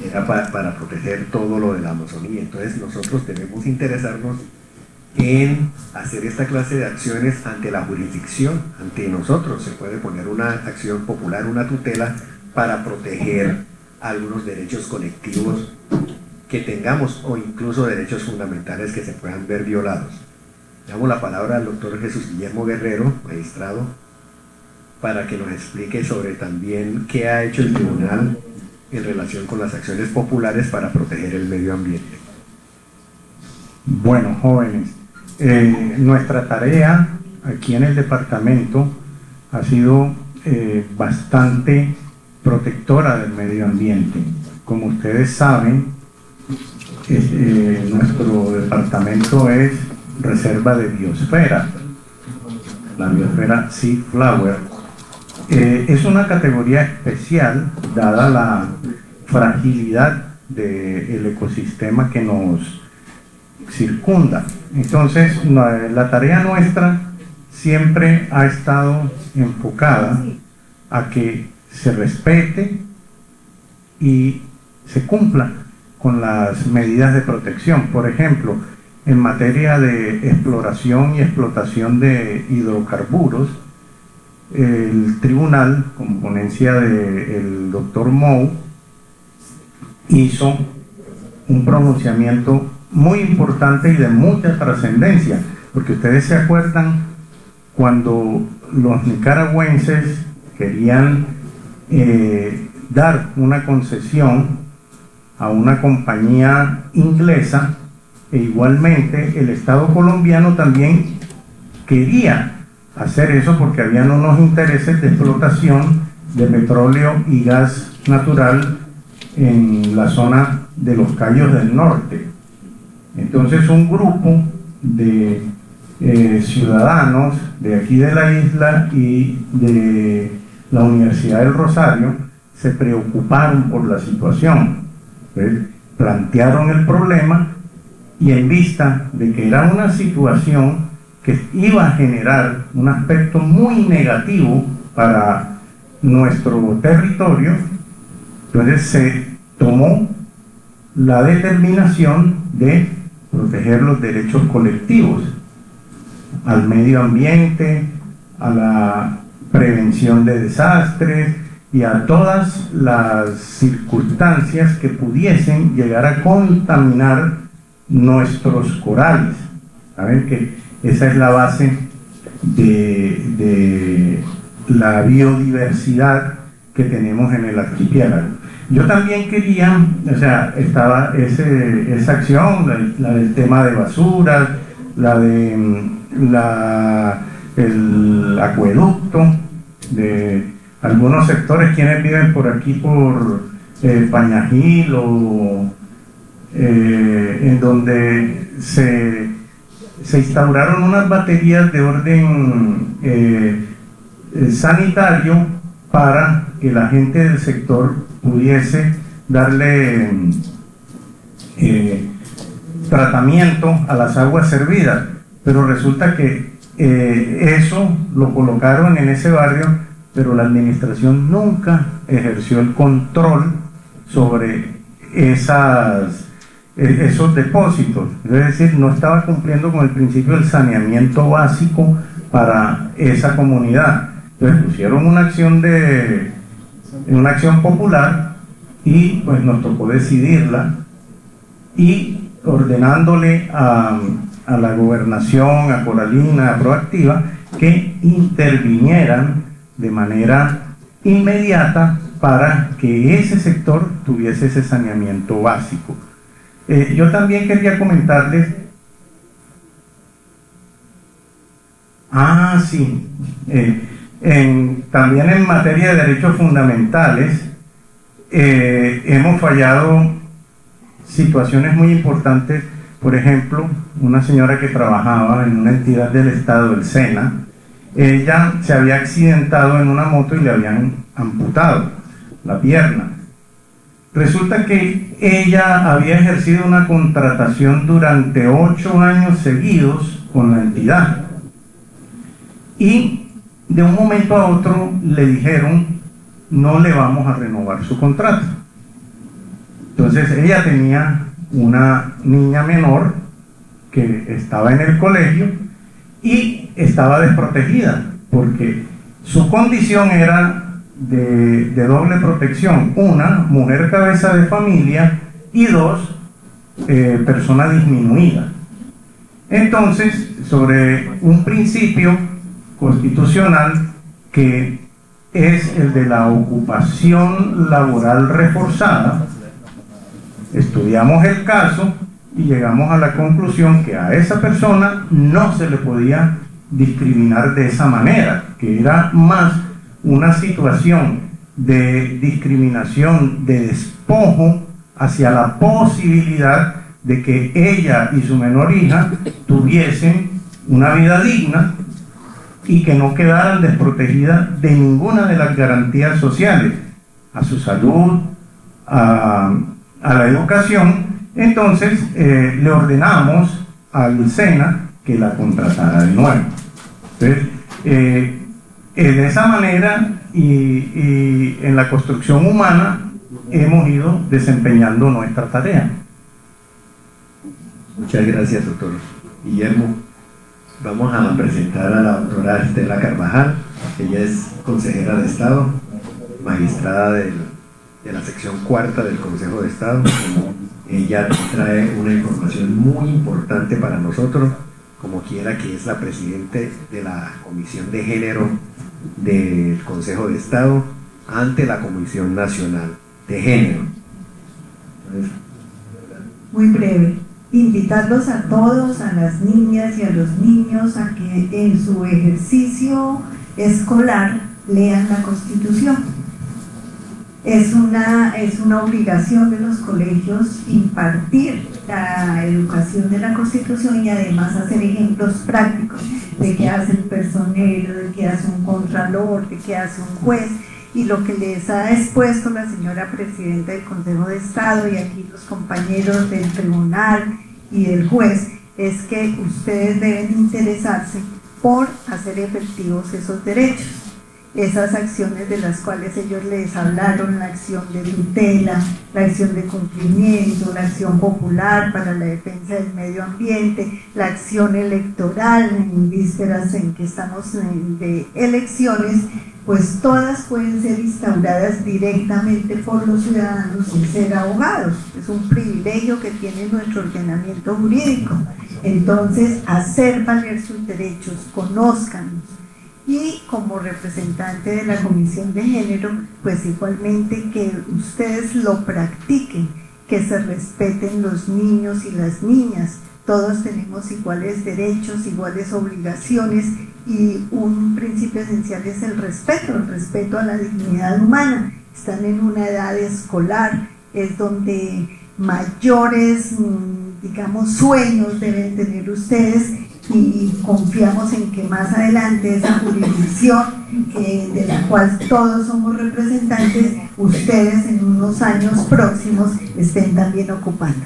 era para proteger todo lo de la Amazonía. Entonces nosotros debemos interesarnos en hacer esta clase de acciones ante la jurisdicción, ante nosotros. Se puede poner una acción popular, una tutela, para proteger algunos derechos colectivos que tengamos, o incluso derechos fundamentales que se puedan ver violados. Damos la palabra al doctor Jesús Guillermo Guerrero, magistrado, para que nos explique sobre también qué ha hecho el tribunal en relación con las acciones populares para proteger el medio ambiente. Bueno, jóvenes, nuestra tarea aquí en el departamento ha sido bastante protectora del medio ambiente. Como ustedes saben, nuestro departamento es reserva de biosfera, la biosfera Sea Flower. Es una categoría especial dada la fragilidad del ecosistema que nos circunda. Entonces, la tarea nuestra siempre ha estado enfocada a que se respete y se cumpla con las medidas de protección. Por ejemplo, en materia de exploración y explotación de hidrocarburos, el tribunal, con ponencia del doctor Mou, hizo un pronunciamiento muy importante y de mucha trascendencia, porque ustedes se acuerdan cuando los nicaragüenses querían dar una concesión a una compañía inglesa, e igualmente el Estado colombiano también quería hacer eso porque habían unos intereses de explotación de petróleo y gas natural en la zona de los Cayos del Norte. Entonces un grupo de ciudadanos de aquí de la isla y de la Universidad del Rosario se preocuparon por la situación, plantearon el problema, y en vista de que era una situación que iba a generar un aspecto muy negativo para nuestro territorio, entonces se tomó la determinación de proteger los derechos colectivos al medio ambiente, a la prevención de desastres y a todas las circunstancias que pudiesen llegar a contaminar nuestros corales. Saben que esa es la base de la biodiversidad que tenemos en el archipiélago. Yo también quería, o sea, estaba esa acción, la del tema de basuras, la de el acueducto de algunos sectores, quienes viven por aquí por Pañajil o en donde se instauraron unas baterías de orden sanitario para que la gente del sector pudiese darle tratamiento a las aguas servidas, pero resulta que eso lo colocaron en ese barrio, pero la administración nunca ejerció el control sobre esos depósitos, es decir, no estaba cumpliendo con el principio del saneamiento básico para esa comunidad. Entonces pusieron una acción popular y pues nos tocó decidirla, y ordenándole a la gobernación, a Coralina, a Proactiva, que intervinieran de manera inmediata para que ese sector tuviese ese saneamiento básico. Yo también quería comentarles, también en materia de derechos fundamentales, hemos fallado situaciones muy importantes. Por ejemplo, una señora que trabajaba en una entidad del Estado, el SENA, ella se había accidentado en una moto y le habían amputado la pierna. Resulta que ella había ejercido una contratación durante 8 años seguidos con la entidad, y de un momento a otro le dijeron: no le vamos a renovar su contrato. Entonces ella tenía una niña menor que estaba en el colegio y estaba desprotegida, porque su condición era de doble protección: una, mujer cabeza de familia, y dos, persona disminuida. Entonces, sobre un principio constitucional que es el de la ocupación laboral reforzada, estudiamos el caso y llegamos a la conclusión que a esa persona no se le podía discriminar de esa manera, que era más una situación de discriminación, de despojo hacia la posibilidad de que ella y su menor hija tuviesen una vida digna y que no quedaran desprotegidas de ninguna de las garantías sociales, a su salud, a la educación. Entonces le ordenamos al SENA que la contratara de nuevo. Entonces, de esa manera y en la construcción humana hemos ido desempeñando nuestra tarea. Muchas gracias, doctor Guillermo. Vamos a presentar a la doctora Estela Carvajal. Ella es consejera de Estado, magistrada de la sección cuarta del Consejo de Estado. Ella trae una información muy importante para nosotros, como quiera, que es la presidente de la Comisión de Género del Consejo de Estado ante la Comisión Nacional de Género. Entonces, muy breve. Invitarlos a todos, a las niñas y a los niños, a que en su ejercicio escolar lean la Constitución. Es una obligación de los colegios impartir la educación de la Constitución y además hacer ejemplos prácticos de qué hace un personero, de qué hace un contralor, de qué hace un juez. Y lo que les ha expuesto la señora presidenta del Consejo de Estado y aquí los compañeros del tribunal y del juez es que ustedes deben interesarse por hacer efectivos esos derechos, esas acciones de las cuales ellos les hablaron: la acción de tutela, la acción de cumplimiento, la acción popular para la defensa del medio ambiente, la acción electoral en vísperas en que estamos de elecciones. Pues todas pueden ser instauradas directamente por los ciudadanos sin ser abogados. Es un privilegio que tiene nuestro ordenamiento jurídico. Entonces, hacer valer sus derechos, conózcanlos. Y como representante de la Comisión de Género, pues igualmente que ustedes lo practiquen, que se respeten los niños y las niñas. Todos tenemos iguales derechos, iguales obligaciones, y un principio esencial es el respeto a la dignidad humana. Están en una edad escolar, es donde mayores, digamos, sueños deben tener ustedes, y confiamos en que más adelante esa jurisdicción de la cual todos somos representantes, ustedes en unos años próximos estén también ocupando.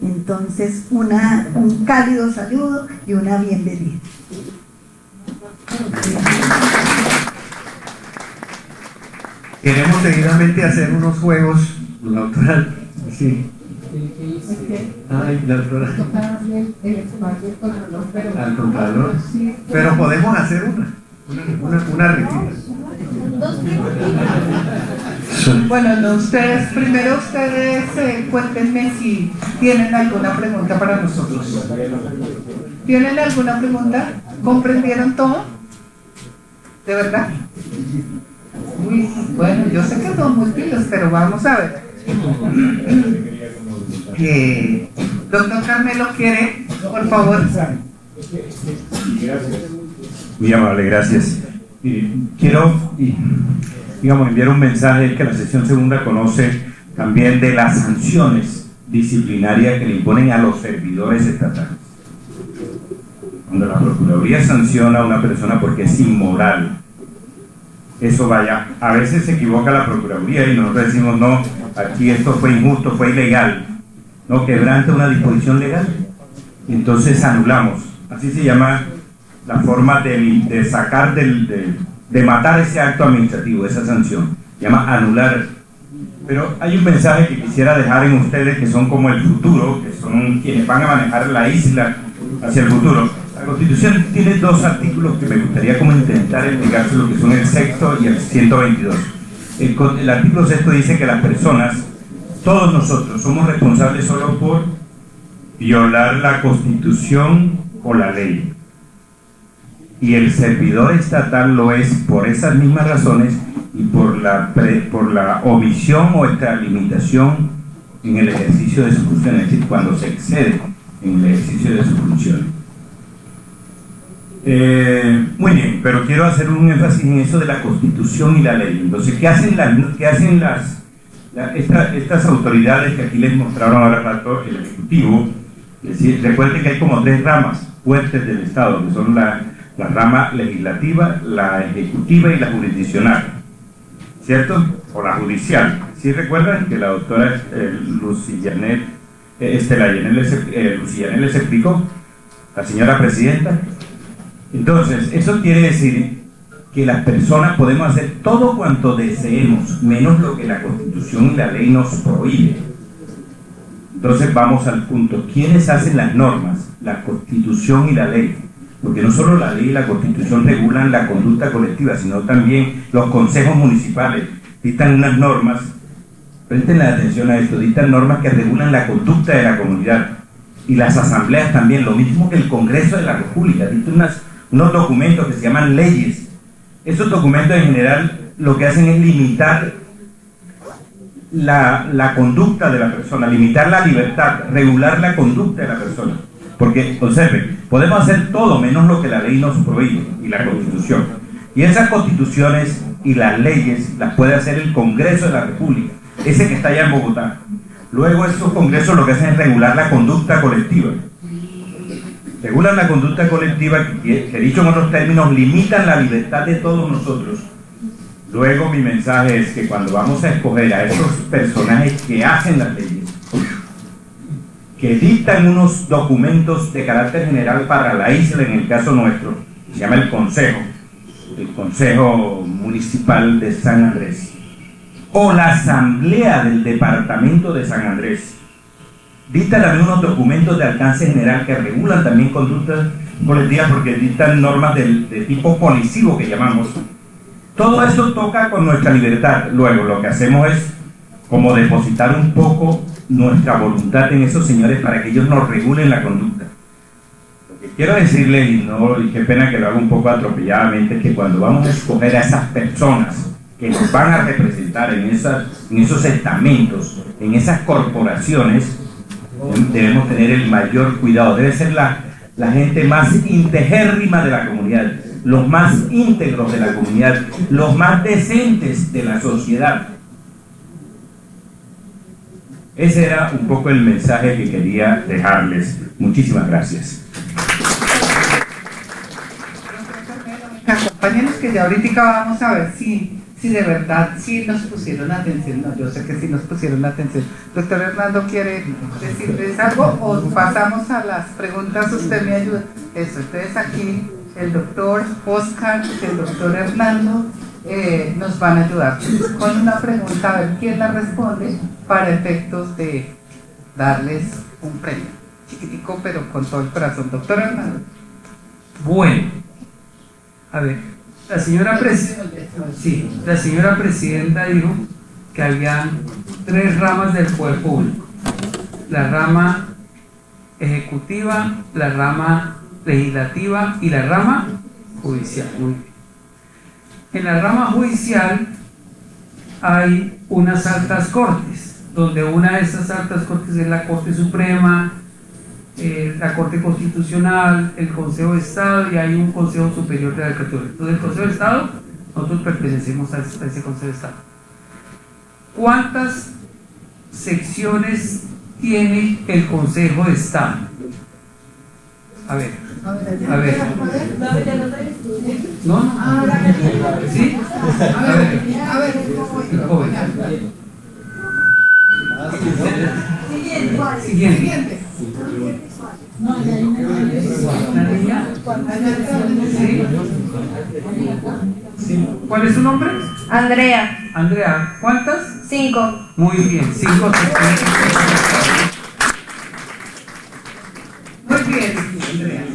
Entonces, un cálido saludo y una bienvenida. Queremos seguidamente hacer unos juegos, la doctora, sí. Ay, la doctora. Al contralor. Pero podemos hacer una retira. Bueno, primero ustedes cuéntenme si tienen alguna pregunta para nosotros. ¿Tienen alguna pregunta? ¿Comprendieron todo? ¿De verdad? Uy, bueno, yo sé que son muy pilos, pero vamos a ver. Doctor Carmelo, ¿quiere? Por favor. Muy amable, gracias. Quiero, enviar un mensaje que la sección segunda conoce también de las sanciones disciplinarias que le imponen a los servidores estatales. Cuando la Procuraduría sanciona a una persona porque es inmoral, eso vaya, a veces se equivoca la Procuraduría y nosotros decimos no, aquí esto fue injusto, fue ilegal, no, quebrante una disposición legal, entonces anulamos. Así se llama la forma de sacar de matar ese acto administrativo, esa sanción, se llama anular. Pero hay un mensaje que quisiera dejar en ustedes que son como el futuro, que son quienes van a manejar la isla hacia el futuro. La Constitución tiene dos artículos que me gustaría como intentar explicarse, lo que son el sexto y el 122. El artículo sexto dice que las personas, todos nosotros, somos responsables solo por violar la Constitución o la ley. Y el servidor estatal lo es por esas mismas razones y por la omisión o extralimitación en el ejercicio de sus funciones, es decir, cuando se excede en el ejercicio de sus funciones. Muy bien, pero quiero hacer un énfasis en eso de la Constitución y la ley. Entonces, ¿qué hacen estas autoridades que aquí les mostraron ahora rato, el Ejecutivo? Es decir, recuerden que hay como tres ramas fuertes del Estado, que son la rama legislativa, la ejecutiva y la jurisdiccional, ¿cierto? O la judicial. ¿Sí recuerdan que la doctora Lucillanet les explicó? La señora presidenta. Entonces, eso quiere decir que las personas podemos hacer todo cuanto deseemos, menos lo que la Constitución y la ley nos prohíbe. Entonces vamos al punto. ¿Quiénes hacen las normas? La Constitución y la ley. Porque no solo la ley y la Constitución regulan la conducta colectiva, sino también los consejos municipales dictan unas normas, presten la atención a esto, dictan normas que regulan la conducta de la comunidad. Y las asambleas también, lo mismo que el Congreso de la República, dictan unos documentos que se llaman leyes. Esos documentos en general lo que hacen es limitar la conducta de la persona, limitar la libertad, regular la conducta de la persona. Porque, observen, podemos hacer todo menos lo que la ley nos prohíbe y la Constitución. Y esas constituciones y las leyes las puede hacer el Congreso de la República, ese que está allá en Bogotá. Luego esos congresos lo que hacen es regular la conducta colectiva. Regulan la conducta colectiva que dicho en otros términos, limitan la libertad de todos nosotros. Luego mi mensaje es que cuando vamos a escoger a esos personajes que hacen las leyes, que dictan unos documentos de carácter general para la isla, en el caso nuestro, se llama el Consejo Municipal de San Andrés, o la Asamblea del Departamento de San Andrés, dictan también unos documentos de alcance general que regulan también conductas colectivas porque dictan normas de tipo policivo que llamamos. Todo eso toca con nuestra libertad. Luego lo que hacemos es como depositar un poco nuestra voluntad en esos señores para que ellos nos regulen la conducta. Lo que quiero decirles, y qué pena que lo haga un poco atropelladamente, es que cuando vamos a escoger a esas personas que nos van a representar en esos estamentos, en esas corporaciones, debemos tener el mayor cuidado. Debe ser la gente más integérrima de la comunidad, los más íntegros de la comunidad, los más decentes de la sociedad. Ese era un poco el mensaje que quería dejarles. Muchísimas gracias. compañeros, que ya ahorita vamos a ver si de verdad sí nos pusieron atención. No, yo sé que sí nos pusieron atención. Doctor Hernando, ¿quiere decirles algo o pasamos a las preguntas? Usted me ayuda. Eso, entonces aquí el doctor Oscar, el doctor Hernando nos van a ayudar con una pregunta, a ver quién la responde para efectos de darles un premio. Chiquitico, pero con todo el corazón. Doctor Hernando. Bueno, a ver, la señora presidenta dijo que había 3 ramas del poder público: la rama ejecutiva, la rama legislativa y la rama judicial. Muy bien. En la rama judicial hay unas altas cortes, donde una de esas altas cortes es la Corte Suprema, la Corte Constitucional, el Consejo de Estado, y hay un Consejo Superior de la Judicatura. Entonces, el Consejo de Estado, nosotros pertenecemos a ese Consejo de Estado. ¿Cuántas secciones tiene el Consejo de Estado? A ver. No. ¿Sí? A ver. Siguiente. ¿La niña? ¿Sí? ¿Cuál es su nombre? Andrea. Andrea, ¿cuántas? 5. Muy bien, 5 secciones. Muy bien, Andrea.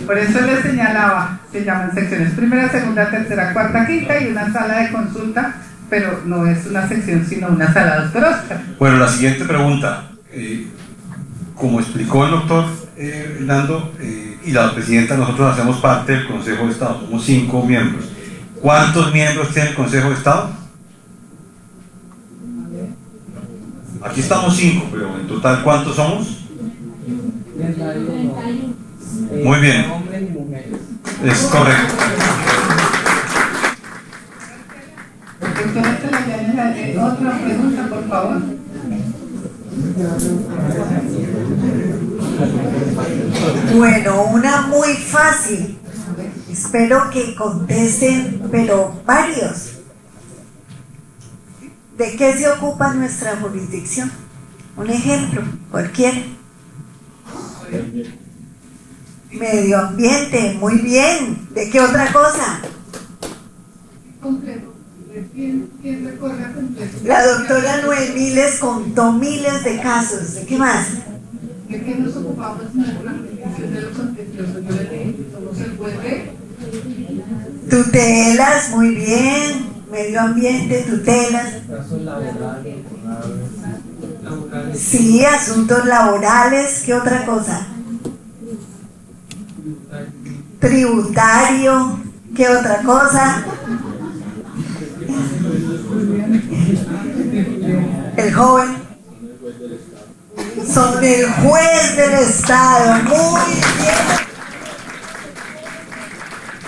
Por eso les señalaba, se llaman secciones: primera, segunda, tercera, cuarta, quinta, y una sala de consulta, pero no es una sección sino una sala, doctor Oscar. Bueno, la siguiente pregunta, como explicó el doctor Hernando y la presidenta, nosotros hacemos parte del Consejo de Estado, somos 5 miembros. ¿Cuántos miembros tiene el Consejo de Estado? Aquí estamos 5, pero en total, ¿cuántos somos? Muy bien, es correcto. Otra pregunta, por favor. Bueno, una muy fácil. Espero que contesten, pero varios. ¿De qué se ocupa nuestra jurisdicción? Un ejemplo, cualquiera. Medio ambiente, muy bien. ¿De qué otra cosa? Completo. ¿Quién recorre completo? La doctora Noemí les contó miles de casos. ¿De qué más? ¿De qué nos ocupamos en la jurisdicción de los contenciosos? Yo le dije, somos el juez de tutelas, muy bien. Medio ambiente, tutelas. Sí, asuntos laborales. ¿Qué otra cosa? Tributario. ¿Qué otra cosa? El joven. Son el juez del Estado. Muy bien.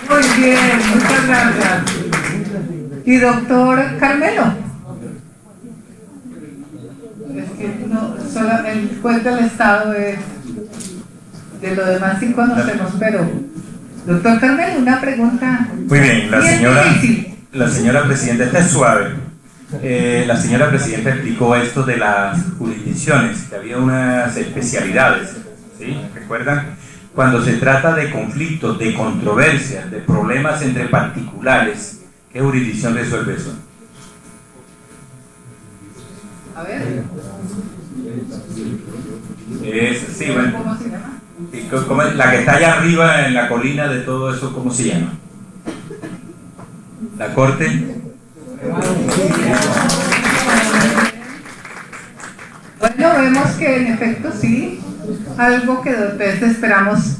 Muy bien, muchas gracias. ¿Y doctor Carmelo? Es que no, solo el juez del Estado es, de lo demás sí conocemos, pero doctor Carmelo, una pregunta. Muy bien, difícil. la señora presidenta, esta es suave. La señora presidenta explicó esto de las jurisdicciones, que había unas especialidades, ¿sí? ¿Recuerdan? Cuando se trata de conflictos, de controversias, de problemas entre particulares, ¿qué jurisdicción resuelve eso? A ver. Sí, bueno. ¿Cómo se llama? La que está allá arriba en la colina de todo eso, ¿cómo se llama? ¿La Corte? Bueno, vemos que en efecto sí, algo que entonces esperamos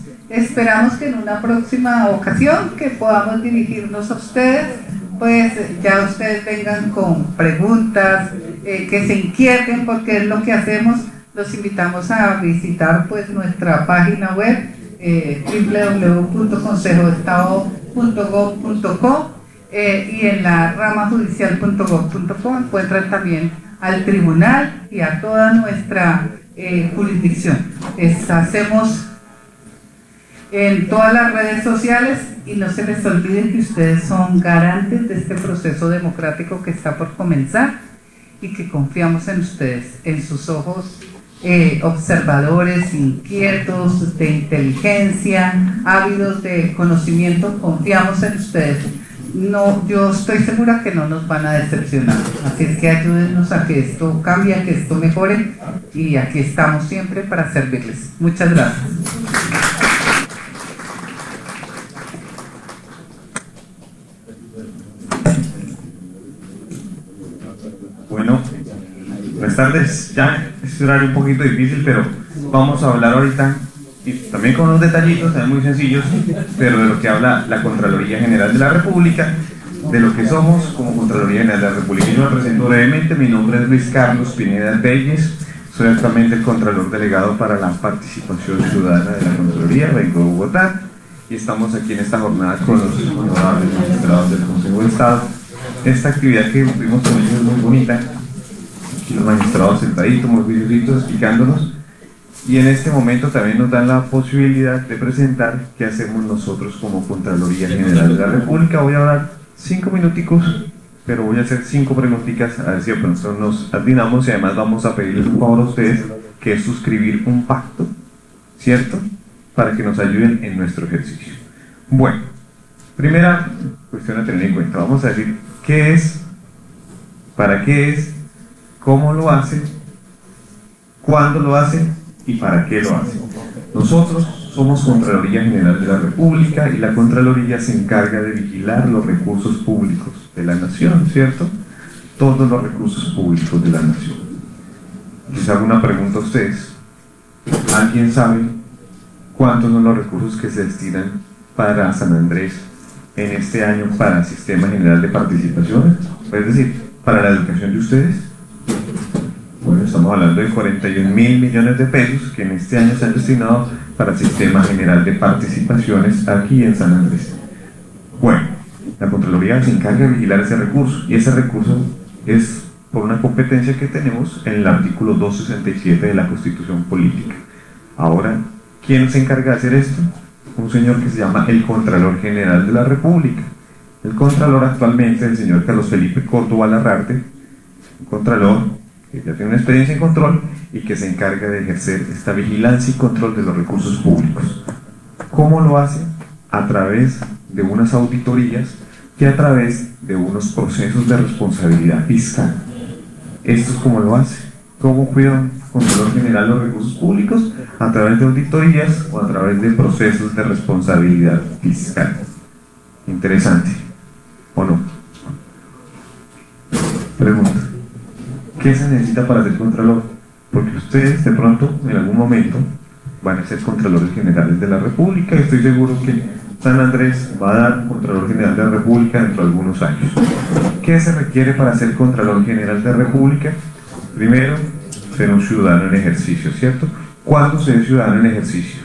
que en una próxima ocasión que podamos dirigirnos a ustedes, pues ya ustedes vengan con preguntas, que se inquieten, porque es lo que hacemos. Los invitamos a visitar pues nuestra página web www.consejodeestado.gov.co y en la ramajudicial.gov.co encuentran también al tribunal y a toda nuestra jurisdicción. Hacemos en todas las redes sociales y no se les olvide que ustedes son garantes de este proceso democrático que está por comenzar y que confiamos en ustedes, en sus ojos observadores, inquietos, de inteligencia, ávidos de conocimiento. Confiamos en ustedes. No, yo estoy segura que no nos van a decepcionar, así es que ayúdennos a que esto cambie, a que esto mejore, y aquí estamos siempre para servirles. Muchas gracias. Bueno, buenas tardes. Ya es un horario un poquito difícil, pero vamos a hablar ahorita, y también con unos detallitos también muy sencillos, pero de lo que habla la Contraloría General de la República, de lo que somos como Contraloría General de la República. Yo me presento brevemente. Mi nombre es Luis Carlos Pineda Belles, soy actualmente el Contralor Delegado para la Participación Ciudadana de la Contraloría, vengo de Bogotá, y estamos aquí en esta jornada con los honorables magistrados del Consejo de Estado. Esta actividad que tuvimos con ellos es muy bonita, aquí los magistrados sentaditos, muy juiciositos, explicándonos, y en este momento también nos dan la posibilidad de presentar qué hacemos nosotros como Contraloría General de la República. Voy a hablar 5 minuticos, pero voy a hacer 5 preguntitas, a ver si nosotros nos atinamos, y además vamos a pedirles un favor a ustedes, que es suscribir un pacto, ¿cierto?, para que nos ayuden en nuestro ejercicio. Bueno, primera cuestión a tener en cuenta, vamos a decir qué es, para qué es, cómo lo hace, cuándo lo hace y para qué lo hace. Nosotros somos Contraloría General de la República, y la Contraloría se encarga de vigilar los recursos públicos de la nación, ¿cierto? Todos los recursos públicos de la nación. Les hago una pregunta a ustedes. ¿Alguien sabe cuántos son los recursos que se destinan para San Andrés en este año para el Sistema General de Participaciones? Es decir, para la educación de ustedes. Bueno, estamos hablando de 41.000 millones de pesos que en este año se han destinado para el Sistema General de Participaciones aquí en San Andrés. Bueno, la Contraloría se encarga de vigilar ese recurso, y ese recurso es por una competencia que tenemos en el artículo 267 de la Constitución Política. Ahora, ¿quién se encarga de hacer esto? Un señor que se llama el Contralor General de la República. El Contralor actualmente es el señor Carlos Felipe Córdoba Larrarte, un Contralor que ya tiene una experiencia en control y que se encarga de ejercer esta vigilancia y control de los recursos públicos. ¿Cómo lo hace? A través de unas auditorías y a través de unos procesos de responsabilidad fiscal. ¿Esto es cómo lo hace? ¿Cómo cuida un Contralor General los recursos públicos? A través de auditorías o a través de procesos de responsabilidad fiscal. Interesante, ¿o no? Pregunta: ¿qué se necesita para ser Contralor? Porque ustedes de pronto, en algún momento, van a ser Contralores Generales de la República, y estoy seguro que San Andrés va a dar un Contralor General de la República dentro de algunos años. ¿Qué se requiere para ser Contralor General de la República? Primero, ser un ciudadano en ejercicio, ¿cierto? ¿Cuándo se es ciudadano en ejercicio?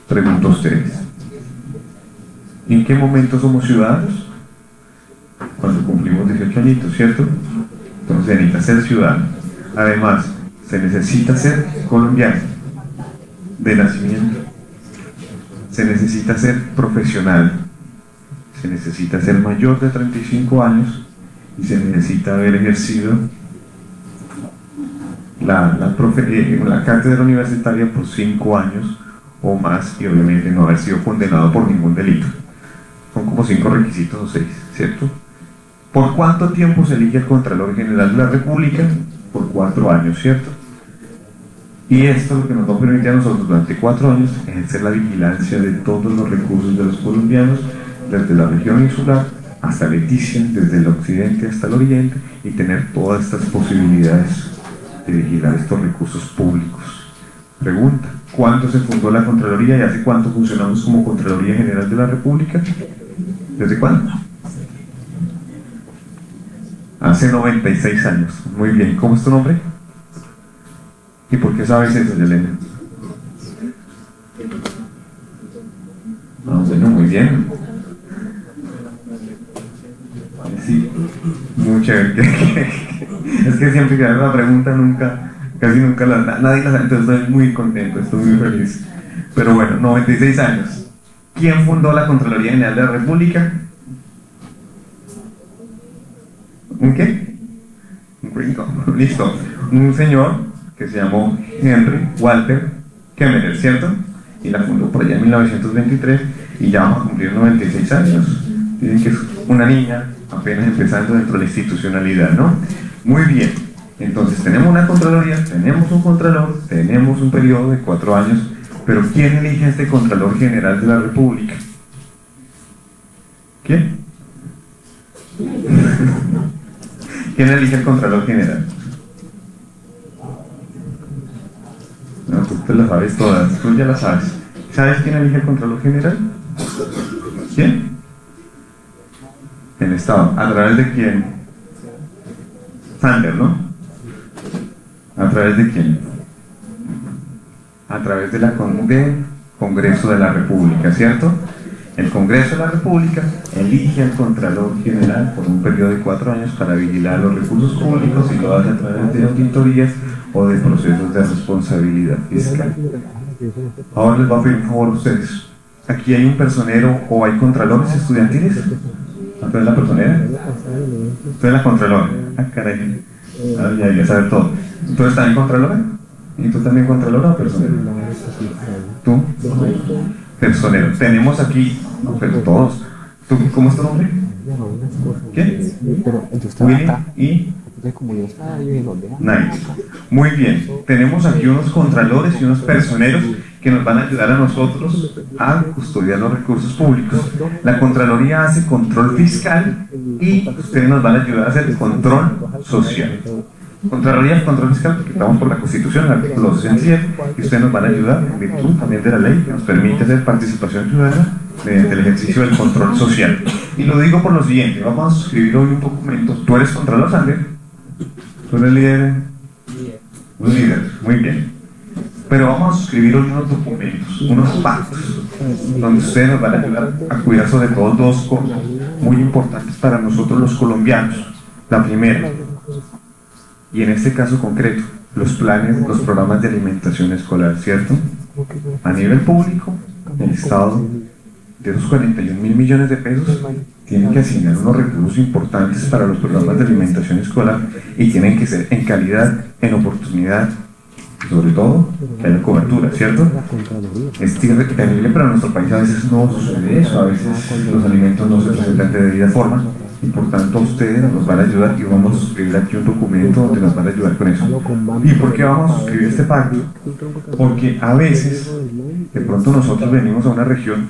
Pregunto a ustedes. ¿En qué momento somos ciudadanos? Cuando cumplimos 18 añitos, ¿cierto? Entonces se necesita ser ciudadano. Además, se necesita ser colombiano de nacimiento. Se necesita ser profesional. Se necesita ser mayor de 35 años y se necesita haber ejercido la cátedra universitaria por 5 años o más, y obviamente no haber sido condenado por ningún delito. Son como 5 requisitos o 6, ¿cierto? ¿Por cuánto tiempo se elige el Contralor General de la República? Por 4 años, ¿cierto? Y esto es lo que nos va a permitir a nosotros durante 4 años ejercer la vigilancia de todos los recursos de los colombianos, desde la región insular hasta Leticia, desde el occidente hasta el oriente, y tener todas estas posibilidades de vigilar estos recursos públicos. Pregunta: ¿cuándo se fundó la Contraloría y hace cuánto funcionamos como Contraloría General de la República? ¿Desde cuándo? Hace 96 años. Muy bien. ¿Cómo es tu nombre? ¿Y por qué sabes eso, Yelena? Bueno, muy bien. Sí, muy chévere. Es que siempre que hago una pregunta, casi nunca nadie la sabe, entonces estoy muy contento, estoy muy feliz. Pero bueno, 96 años. ¿Quién fundó la Contraloría General de la República? ¿Un qué? Un gringo, listo. Un señor que se llamó Henry Walter Kemmerer, ¿cierto? Y la fundó por allá en 1923 y ya vamos a cumplir 96 años. Dicen que es una niña apenas empezando dentro de la institucionalidad, ¿no? Muy bien. Entonces tenemos una Contraloría, tenemos un Contralor, tenemos un periodo de 4 años, pero ¿quién elige a este Contralor General de la República? ¿Quién? ¿Quién elige al Contralor General? No, tú te las sabes todas, tú ya las sabes. ¿Sabes quién elige al Contralor General? ¿Quién? El Estado. ¿A través de quién? Sander, ¿no? ¿A través de quién? A través de del Congreso de la República, ¿cierto? El Congreso de la República elige al Contralor General por un periodo de 4 años para vigilar los recursos públicos y lo hace a través de auditorías o de procesos de responsabilidad fiscal. Ahora les voy a pedir un favor a ustedes. Aquí hay un personero o hay contralores estudiantiles. ¿Tú eres la personera? ¿Tú eres la contralora? Ah, caray. Ya sabes todo. ¿Tú eres también contralora? ¿Y tú también contralora o personero? ¿Tú? Personero. Tenemos aquí, pero todos. ¿Tú, cómo es tu nombre? ¿Qué? Willy y Night. Muy bien. Tenemos aquí unos contralores y unos personeros que nos van a ayudar a nosotros a custodiar los recursos públicos. La Contraloría hace control fiscal y ustedes nos van a ayudar a hacer control social. Contraloría, control fiscal, porque estamos por la Constitución, el artículo 67, y ustedes nos van a ayudar en virtud también de la ley que nos permite hacer participación ciudadana mediante el ejercicio del control social. Y lo digo por lo siguiente: vamos a suscribir hoy un documento. ¿Tú eres Contralor, Sander? ¿Tú eres líder? Un líder, muy bien. Pero vamos a suscribir hoy unos documentos, unos pactos, donde ustedes nos van a ayudar a cuidar sobre todo 2 cosas muy importantes para nosotros los colombianos. La primera, y en este caso concreto, los planes, los programas de alimentación escolar, ¿cierto? A nivel público, el Estado, de esos 41.000 millones de pesos, tienen que asignar unos recursos importantes para los programas de alimentación escolar y tienen que ser en calidad, en oportunidad, sobre todo que haya cobertura, ¿cierto? Es terrible, pero en nuestro país a veces no sucede eso, a veces los alimentos no se presentan de debida forma y por tanto ustedes nos van a ayudar y vamos a suscribir aquí un documento donde nos van a ayudar con eso. ¿Y por qué vamos a suscribir este pacto? Porque a veces de pronto nosotros venimos a una región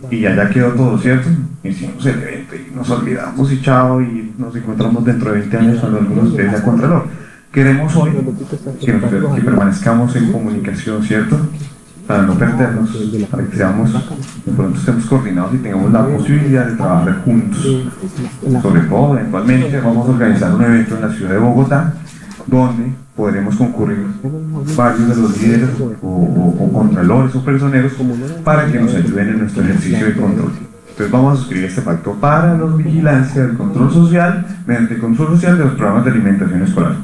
y ya quedó todo, ¿cierto? Hicimos el evento y nos olvidamos y chao, y nos encontramos dentro de 20 años cuando algunos de ustedes sean Contralor. Queremos hoy que permanezcamos en comunicación, ¿cierto? Para no perdernos, para que seamos, de pronto estemos coordinados y tengamos la posibilidad de trabajar juntos. Sobre todo, eventualmente vamos a organizar un evento en la ciudad de Bogotá, donde podremos concurrir varios de los líderes o contralores o personeros para que nos ayuden en nuestro ejercicio de control. Entonces vamos a suscribir este pacto para la vigilancia del control social mediante el control social de los programas de alimentación escolar.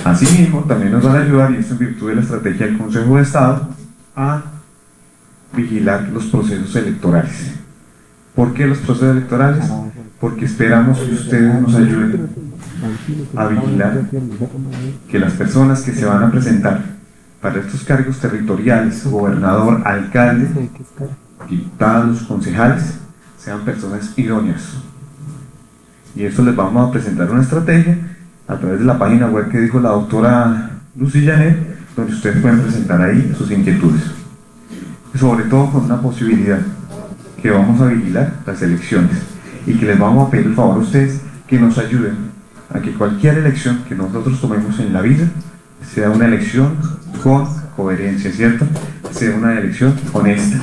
Asimismo, también nos van a ayudar, y esto en virtud de la estrategia del Consejo de Estado, a vigilar los procesos electorales. ¿Por qué los procesos electorales? Porque esperamos que ustedes nos ayuden a vigilar que las personas que se van a presentar para estos cargos territoriales, gobernador, alcalde, diputados, concejales, sean personas idóneas. Y esto les vamos a presentar una estrategia a través de la página web que dijo la doctora Lucy Janet, donde ustedes pueden presentar ahí sus inquietudes. Sobre todo con una posibilidad, que vamos a vigilar las elecciones y que les vamos a pedir el favor a ustedes que nos ayuden a que cualquier elección que nosotros tomemos en la vida sea una elección con coherencia, ¿cierto? Sea una elección honesta.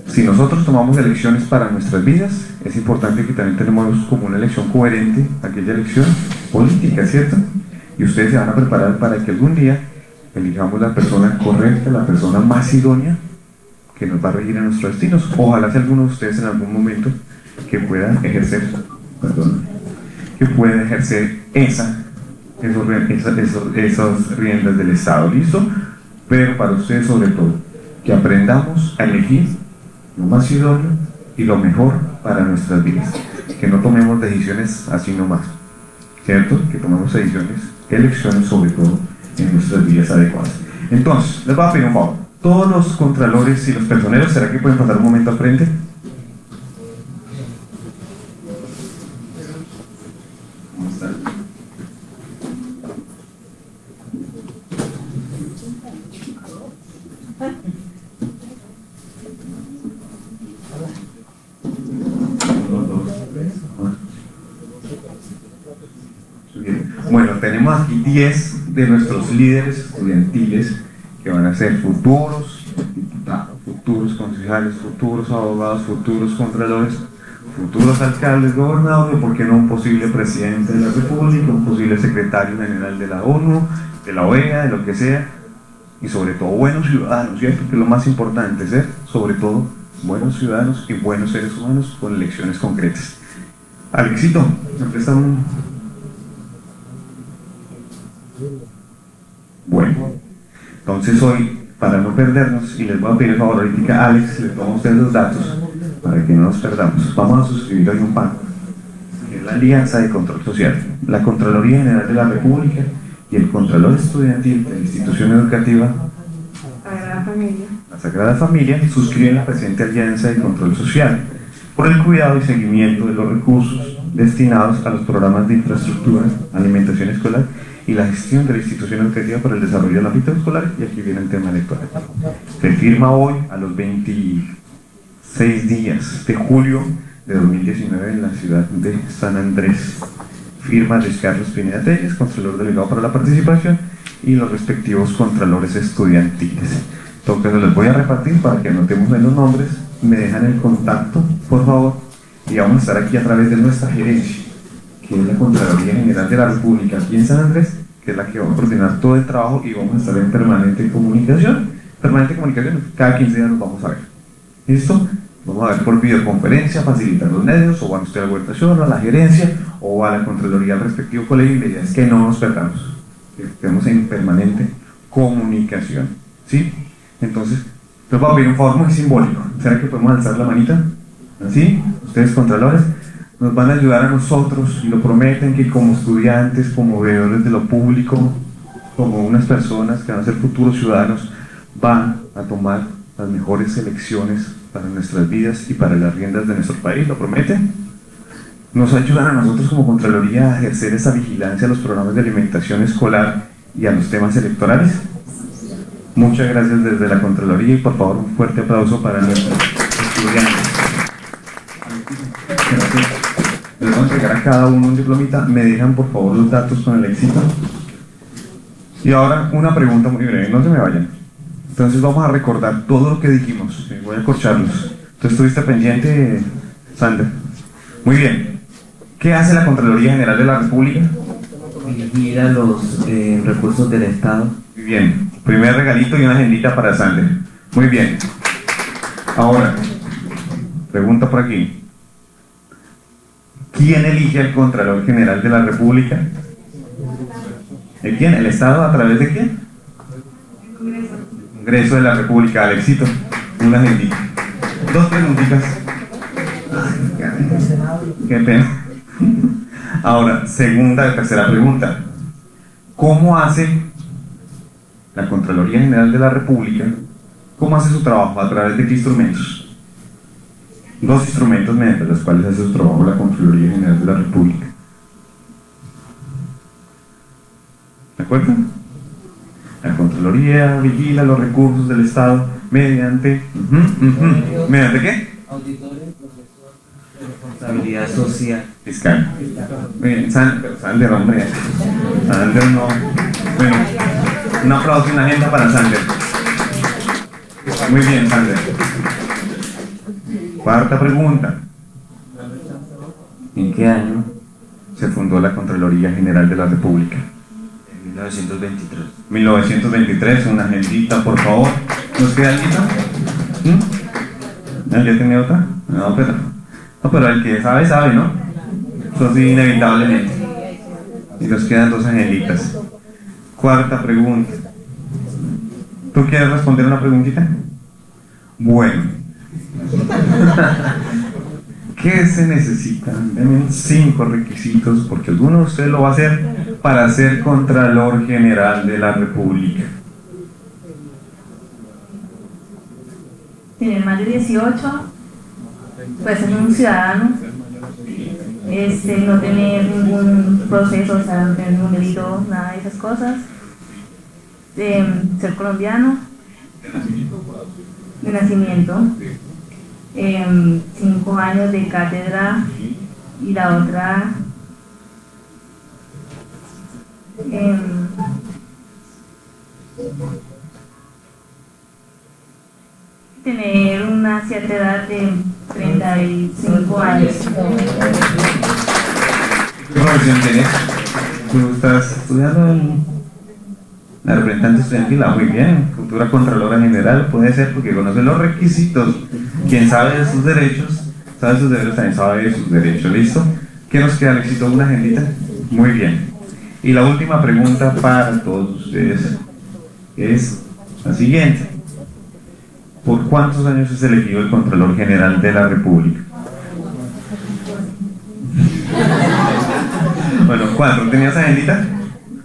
Si nosotros tomamos elecciones para nuestras vidas, es importante que también tenemos como una elección coherente aquella elección política, ¿cierto? Y ustedes se van a preparar para que algún día elijamos la persona correcta, la persona más idónea que nos va a regir en nuestros destinos. Ojalá sea alguno de ustedes en algún momento que pueda ejercer, esas riendas del Estado, ¿listo? Pero para ustedes sobre todo, que aprendamos a elegir lo más idóneo y lo mejor para nuestras vidas. Que no tomemos decisiones así nomás, ¿cierto? Que tomemos elecciones sobre todo en nuestras vidas adecuadas. Entonces, les voy a pedir un favor. Todos los contralores y los personeros, ¿será que pueden pasar un momento al frente? ¿Cómo están? Bueno, tenemos aquí 10 de nuestros líderes estudiantiles que van a ser futuros diputados, futuros concejales, futuros abogados, futuros contralores, futuros alcaldes, gobernadores, ¿por qué no un posible presidente de la República, un posible secretario general de la ONU, de la OEA, de lo que sea, y sobre todo buenos ciudadanos, ¿cierto? Que es lo más importante, ser sobre todo buenos ciudadanos y buenos seres humanos con elecciones concretas. Alexito, ¿me prestas un...? Bueno, entonces hoy, para no perdernos, y les voy a pedir el favor ahorita, Alex, le tomo a ustedes los datos para que no nos perdamos. Vamos a suscribir hoy un pacto, que es la Alianza de Control Social. La Contraloría General de la República y el Contralor Estudiantil de la institución educativa la Sagrada Familia suscriben la presente Alianza de Control Social por el cuidado y seguimiento de los recursos destinados a los programas de infraestructura, alimentación escolar y la gestión de la institución educativa para el desarrollo del ámbito escolar. Y aquí viene el tema electoral. Se firma hoy a los 26 días de julio de 2019 en la ciudad de San Andrés. Firma Luis Carlos Pineda Telles, Contralor Delegado para la Participación, y los respectivos Contralores Estudiantiles. Entonces les voy a repartir para que anotemos en los nombres. Me dejan el contacto, por favor, y vamos a estar aquí a través de nuestra gerencia, que es la Contraloría General de la República aquí en San Andrés, que es la que va a coordinar todo el trabajo, y vamos a estar en permanente comunicación. Cada 15 días nos vamos a ver. ¿Listo? Vamos a ver por videoconferencia, facilitar los medios, o van usted a la Huertación, a la gerencia, o a la Contraloría al respectivo colegio, y la idea es que no nos perdamos, que estemos en permanente comunicación. ¿Sí? Entonces, les voy a pedir un favor muy simbólico. ¿Será que podemos alzar la manita? ¿Así? Ustedes, contralores, nos van a ayudar a nosotros, y lo prometen, que como estudiantes, como veedores de lo público, como unas personas que van a ser futuros ciudadanos, van a tomar las mejores elecciones para nuestras vidas y para las riendas de nuestro país. ¿Lo prometen? Nos ayudan a nosotros como Contraloría a ejercer esa vigilancia a los programas de alimentación escolar y a los temas electorales. Muchas gracias desde la Contraloría, y por favor un fuerte aplauso para nuestros estudiantes. Les voy a entregar a cada uno un diplomita. Me dejan por favor los datos con el éxito. Y ahora una pregunta muy breve, no se me vayan. Entonces vamos a recordar todo lo que dijimos. Voy a acorcharlos. ¿Tú estuviste pendiente, Sander? Muy bien. ¿Qué hace la Contraloría General de la República? Dirigir a los recursos del Estado. Muy bien. Primer regalito y una agendita para Sander. Muy bien. Ahora, pregunta por aquí. ¿Quién elige al Contralor General de la República? ¿El quién? ¿El Estado a través de quién? Congreso de la República. Alexito, una agendita. Dos preguntitas. Qué pena. Ahora, segunda y tercera pregunta. ¿Cómo hace la Contraloría General de la República? ¿Cómo hace su trabajo? ¿A través de qué instrumentos? Dos instrumentos mediante los cuales hace su trabajo la Contraloría General de la República. ¿De acuerdo? La Contraloría vigila los recursos del Estado mediante... ¿Mediante qué? Auditores, profesor, responsabilidad social. Fiscal. Muy bien, Sander, hombre. Sander no. Bueno, un aplauso y una agenda para Sander. Muy bien, Sander. Cuarta pregunta. ¿En qué año se fundó la Contraloría General de la República? En 1923. 1923, una agendita, por favor. ¿Nos queda alguito? ¿Ya tiene otra? No, pero el que sabe, sabe, ¿no? Eso sí, inevitablemente. Y nos quedan dos agenditas. Cuarta pregunta. ¿Tú quieres responder una preguntita? Bueno, ¿Qué se necesitan? Denme 5 requisitos, porque alguno de ustedes lo va a hacer para ser Contralor General de la República. Tener más de 18, pues ser un ciudadano, no tener ningún proceso, o sea, no tener ningún delito, nada de esas cosas, ser colombiano, de nacimiento, 5 años de cátedra y la otra tener una cierta edad de 35 años. ¿Qué profesión tienes? ¿Tú estás estudiando en la representante estudiantil? Muy bien, futura Contralora General, puede ser porque conoce los requisitos. Quien sabe de sus derechos, sabe de sus deberes, también sabe de sus derechos. ¿Listo? ¿Qué nos queda, Alexito? ¿Una agendita? Muy bien. Y la última pregunta para todos ustedes es la siguiente. ¿Por cuántos años es elegido el Contralor General de la República? Bueno, 4. ¿Tenías agendita?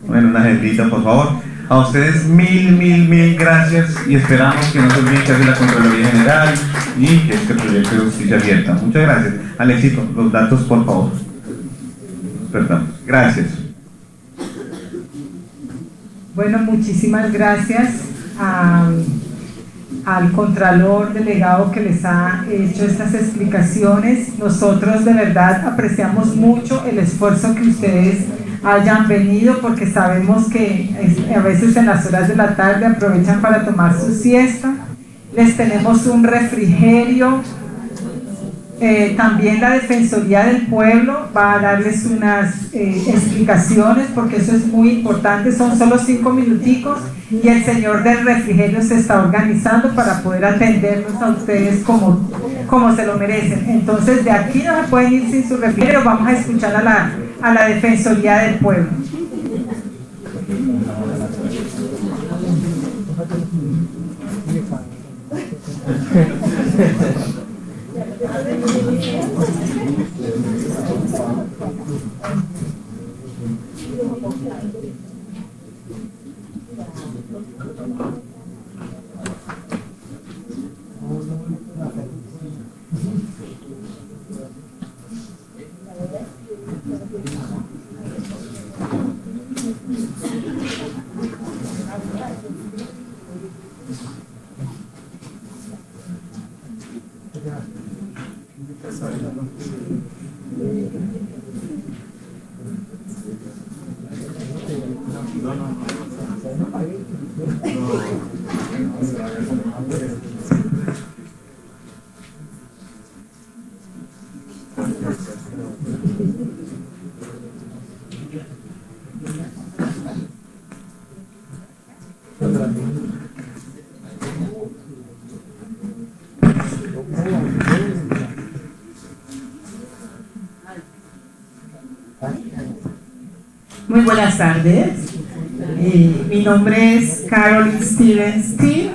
Bueno, una agendita, por favor. A ustedes mil gracias y esperamos que no se olviden que hace la Contraloría General y que este proyecto de justicia abierta. Muchas gracias. Alexito, los datos, por favor. Perdón. Gracias. Bueno, muchísimas gracias al Contralor Delegado que les ha hecho estas explicaciones. Nosotros de verdad apreciamos mucho el esfuerzo que ustedes hayan venido, porque sabemos que a veces en las horas de la tarde aprovechan para tomar su siesta. Les tenemos un refrigerio. También la Defensoría del Pueblo va a darles unas explicaciones, porque eso es muy importante. Son solo 5 minuticos y el señor del refrigerio se está organizando para poder atenderlos a ustedes como se lo merecen. Entonces de aquí no se pueden ir sin su refrigerio. Vamos a escuchar a la Defensoría del Pueblo. Muy buenas tardes. Mi nombre es Carolyn Stevens Steele.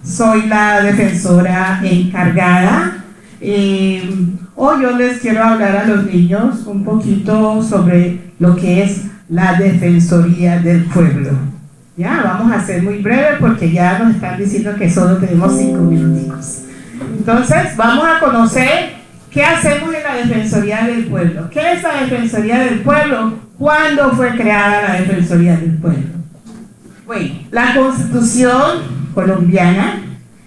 Soy la defensora encargada. Hoy yo les quiero hablar a los niños un poquito sobre lo que es la Defensoría del Pueblo. Ya, vamos a ser muy breve porque ya nos están diciendo que solo tenemos 5 minuticos. Entonces, vamos a conocer qué hacemos en la Defensoría del Pueblo. ¿Qué es la Defensoría del Pueblo? ¿Cuándo fue creada la Defensoría del Pueblo? Bueno, la Constitución colombiana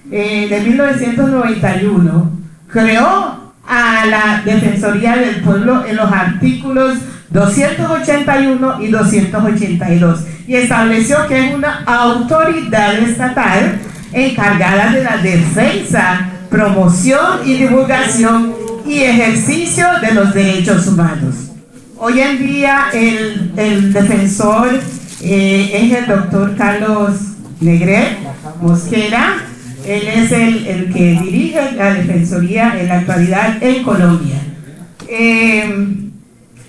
de 1991 creó a la Defensoría del Pueblo en los artículos 281 y 282 y estableció que es una autoridad estatal encargada de la defensa, promoción y divulgación y ejercicio de los derechos humanos. Hoy en día el defensor es el doctor Carlos Negret Mosquera. Él es el que dirige la Defensoría en la actualidad en Colombia.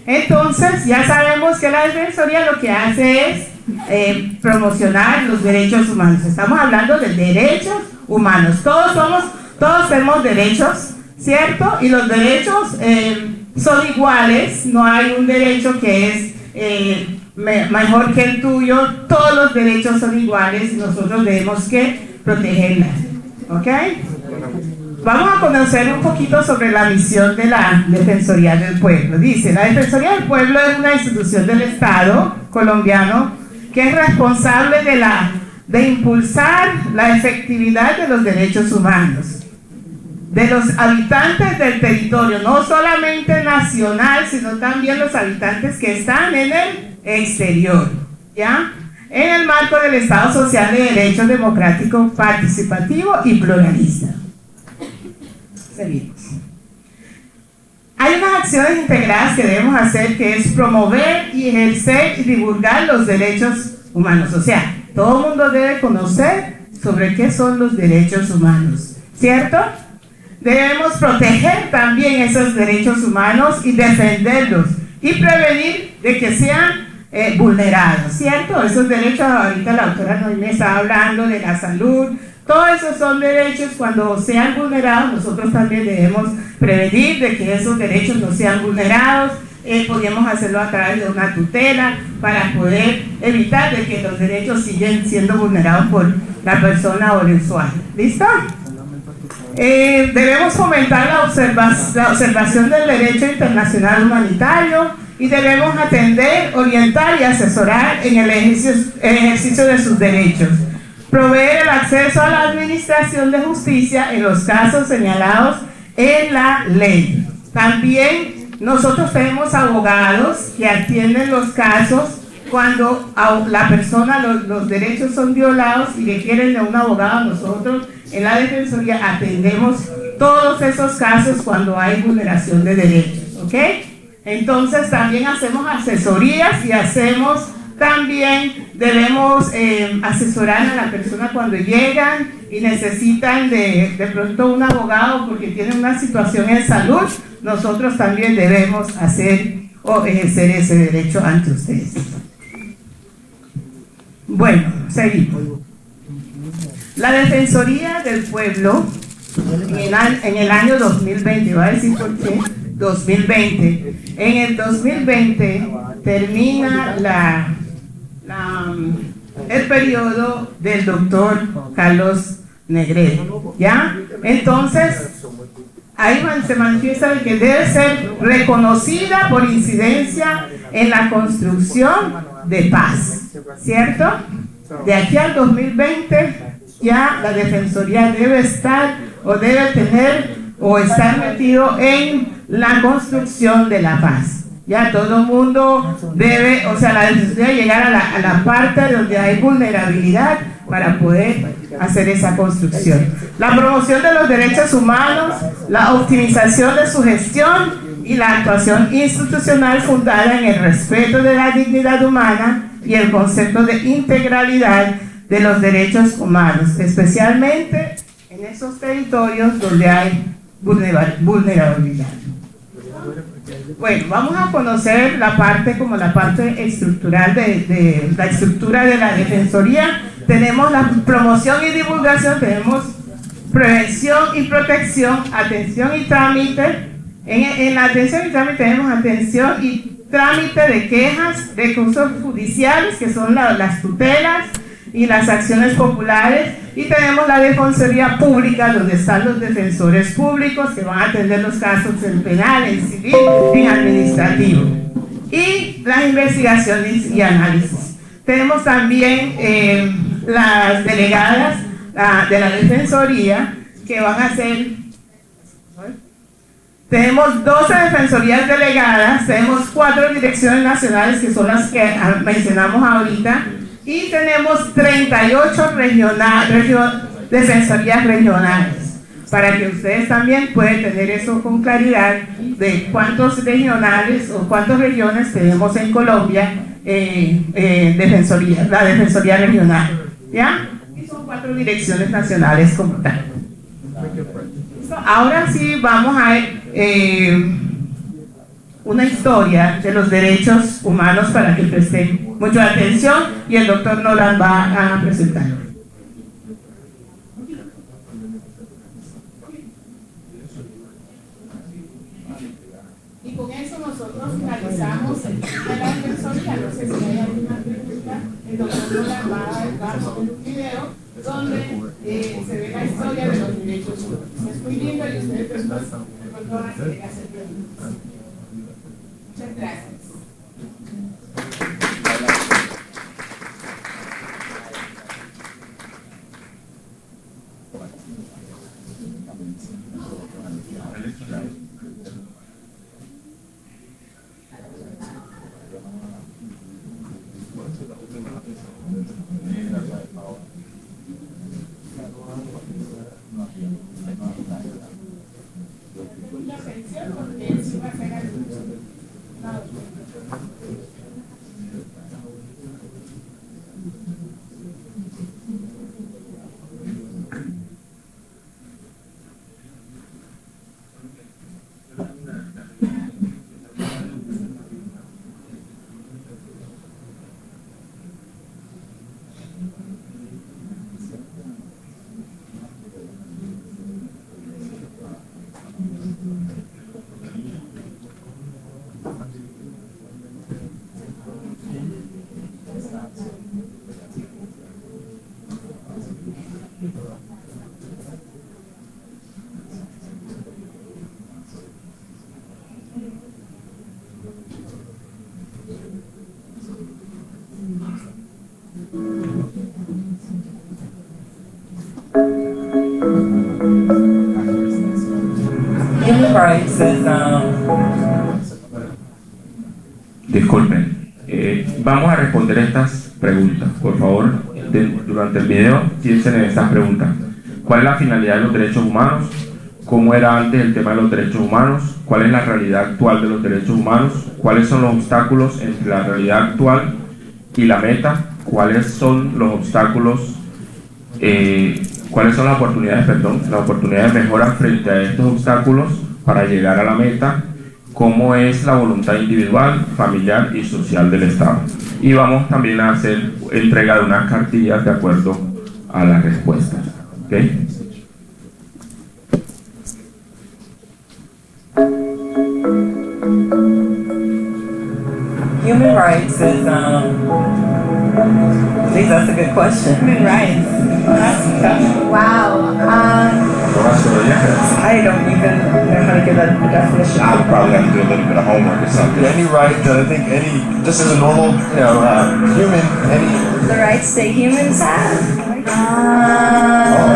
Entonces ya sabemos que la Defensoría lo que hace es promocionar los derechos humanos. Estamos hablando de derechos humanos. Todos somos todos tenemos derechos, ¿cierto? Y los derechos son iguales, no hay un derecho que es mejor que el tuyo, todos los derechos son iguales y nosotros debemos que protegerlas, ¿ok? Vamos a conocer un poquito sobre la misión de la Defensoría del Pueblo. Dice, la Defensoría del Pueblo es una institución del Estado colombiano que es responsable de impulsar la efectividad de los derechos humanos de los habitantes del territorio, no solamente nacional, sino también los habitantes que están en el exterior, ¿ya? En el marco del Estado Social de Derecho Democrático, Participativo y Pluralista. Seguimos. Hay unas acciones integradas que debemos hacer, que es promover y ejercer y divulgar los derechos humanos. O sea, todo el mundo debe conocer sobre qué son los derechos humanos, ¿cierto? Debemos proteger también esos derechos humanos y defenderlos y prevenir de que sean vulnerados, ¿cierto? Esos derechos, ahorita la doctora Noemí estaba hablando de la salud, todos esos son derechos. Cuando sean vulnerados, nosotros también debemos prevenir de que esos derechos no sean vulnerados. Podríamos hacerlo a través de una tutela para poder evitar de que los derechos siguen siendo vulnerados por la persona o el usuario. ¿Listo? Debemos fomentar la observación del derecho internacional humanitario y debemos atender, orientar y asesorar en el ejercicio de sus derechos. Proveer el acceso a la administración de justicia en los casos señalados en la ley. También nosotros tenemos abogados que atienden los casos cuando a la persona los derechos son violados y requieren de un abogado. Nosotros en la Defensoría atendemos todos esos casos cuando hay vulneración de derechos, ¿ok? Entonces también hacemos asesorías y también debemos asesorar a la persona cuando llegan y necesitan de pronto un abogado porque tienen una situación en salud. Nosotros también debemos hacer o ejercer ese derecho ante ustedes. Bueno, seguimos. La Defensoría del Pueblo en el año 2020, voy a decir por qué, 2020. En el 2020 termina el periodo del doctor Carlos Negredo, ¿ya? Entonces, ahí se manifiesta que debe ser reconocida por incidencia en la construcción de paz, ¿cierto? De aquí al 2020 ya la Defensoría debe estar o debe tener o estar metido en la construcción de la paz. Ya todo el mundo debe, o sea, la Defensoría debe llegar a la parte donde hay vulnerabilidad para poder hacer esa construcción. La promoción de los derechos humanos, la optimización de su gestión y la actuación institucional fundada en el respeto de la dignidad humana y el concepto de integralidad de los derechos humanos, especialmente en esos territorios donde hay vulnerabilidad. Bueno, vamos a conocer la parte estructural de la estructura de la Defensoría. Tenemos la promoción y divulgación, tenemos prevención y protección, atención y trámite. En la atención y trámite tenemos atención y trámite de quejas, recursos judiciales, que son las tutelas y las acciones populares, y tenemos la Defensoría Pública, donde están los defensores públicos que van a atender los casos en penal, en civil, en administrativo, y las investigaciones y análisis. Tenemos también las delegadas de la Defensoría que van a ser, tenemos 12 defensorías delegadas, tenemos 4 direcciones nacionales que son las que mencionamos ahorita, y tenemos 38 defensorías regionales, para que ustedes también puedan tener eso con claridad de cuántos regionales o cuántas regiones tenemos en Colombia, defensorías, la defensoría regional, ¿ya? Y son 4 direcciones nacionales como tal. Ahora sí vamos a ver una historia de los derechos humanos para que presten mucha atención, y el doctor Nolan va a presentarlo. inaugurando la Embajada del Cargo, un video donde se ve la historia de los derechos humanos. Es muy lindo y ustedes después van a querer hacer preguntas. Muchas gracias. La pensión, porque sí va a ser algo. Human rights is, Disculpen, vamos a responder estas preguntas, por favor. Durante el video, piensen en estas preguntas. ¿Cuál es la finalidad de los derechos humanos? ¿Cómo era antes el tema de los derechos humanos? ¿Cuál es la realidad actual de los derechos humanos? ¿Cuáles son los obstáculos entre la realidad actual y la meta? ¿Cuáles son los obstáculos, cuáles son las oportunidades, las oportunidades de mejora frente a estos obstáculos para llegar a la meta? ¿Cómo es la voluntad individual, familiar y social del Estado? Y vamos también a hacer entrega de unas cartillas de acuerdo a las respuestas. ¿Okay? human rights is, at least that's a good question. Human rights. Wow. I don't even know how to give that a definition. I'll probably have to do a little bit of homework or something. Any right that I think just as a normal, human, The rights that humans have.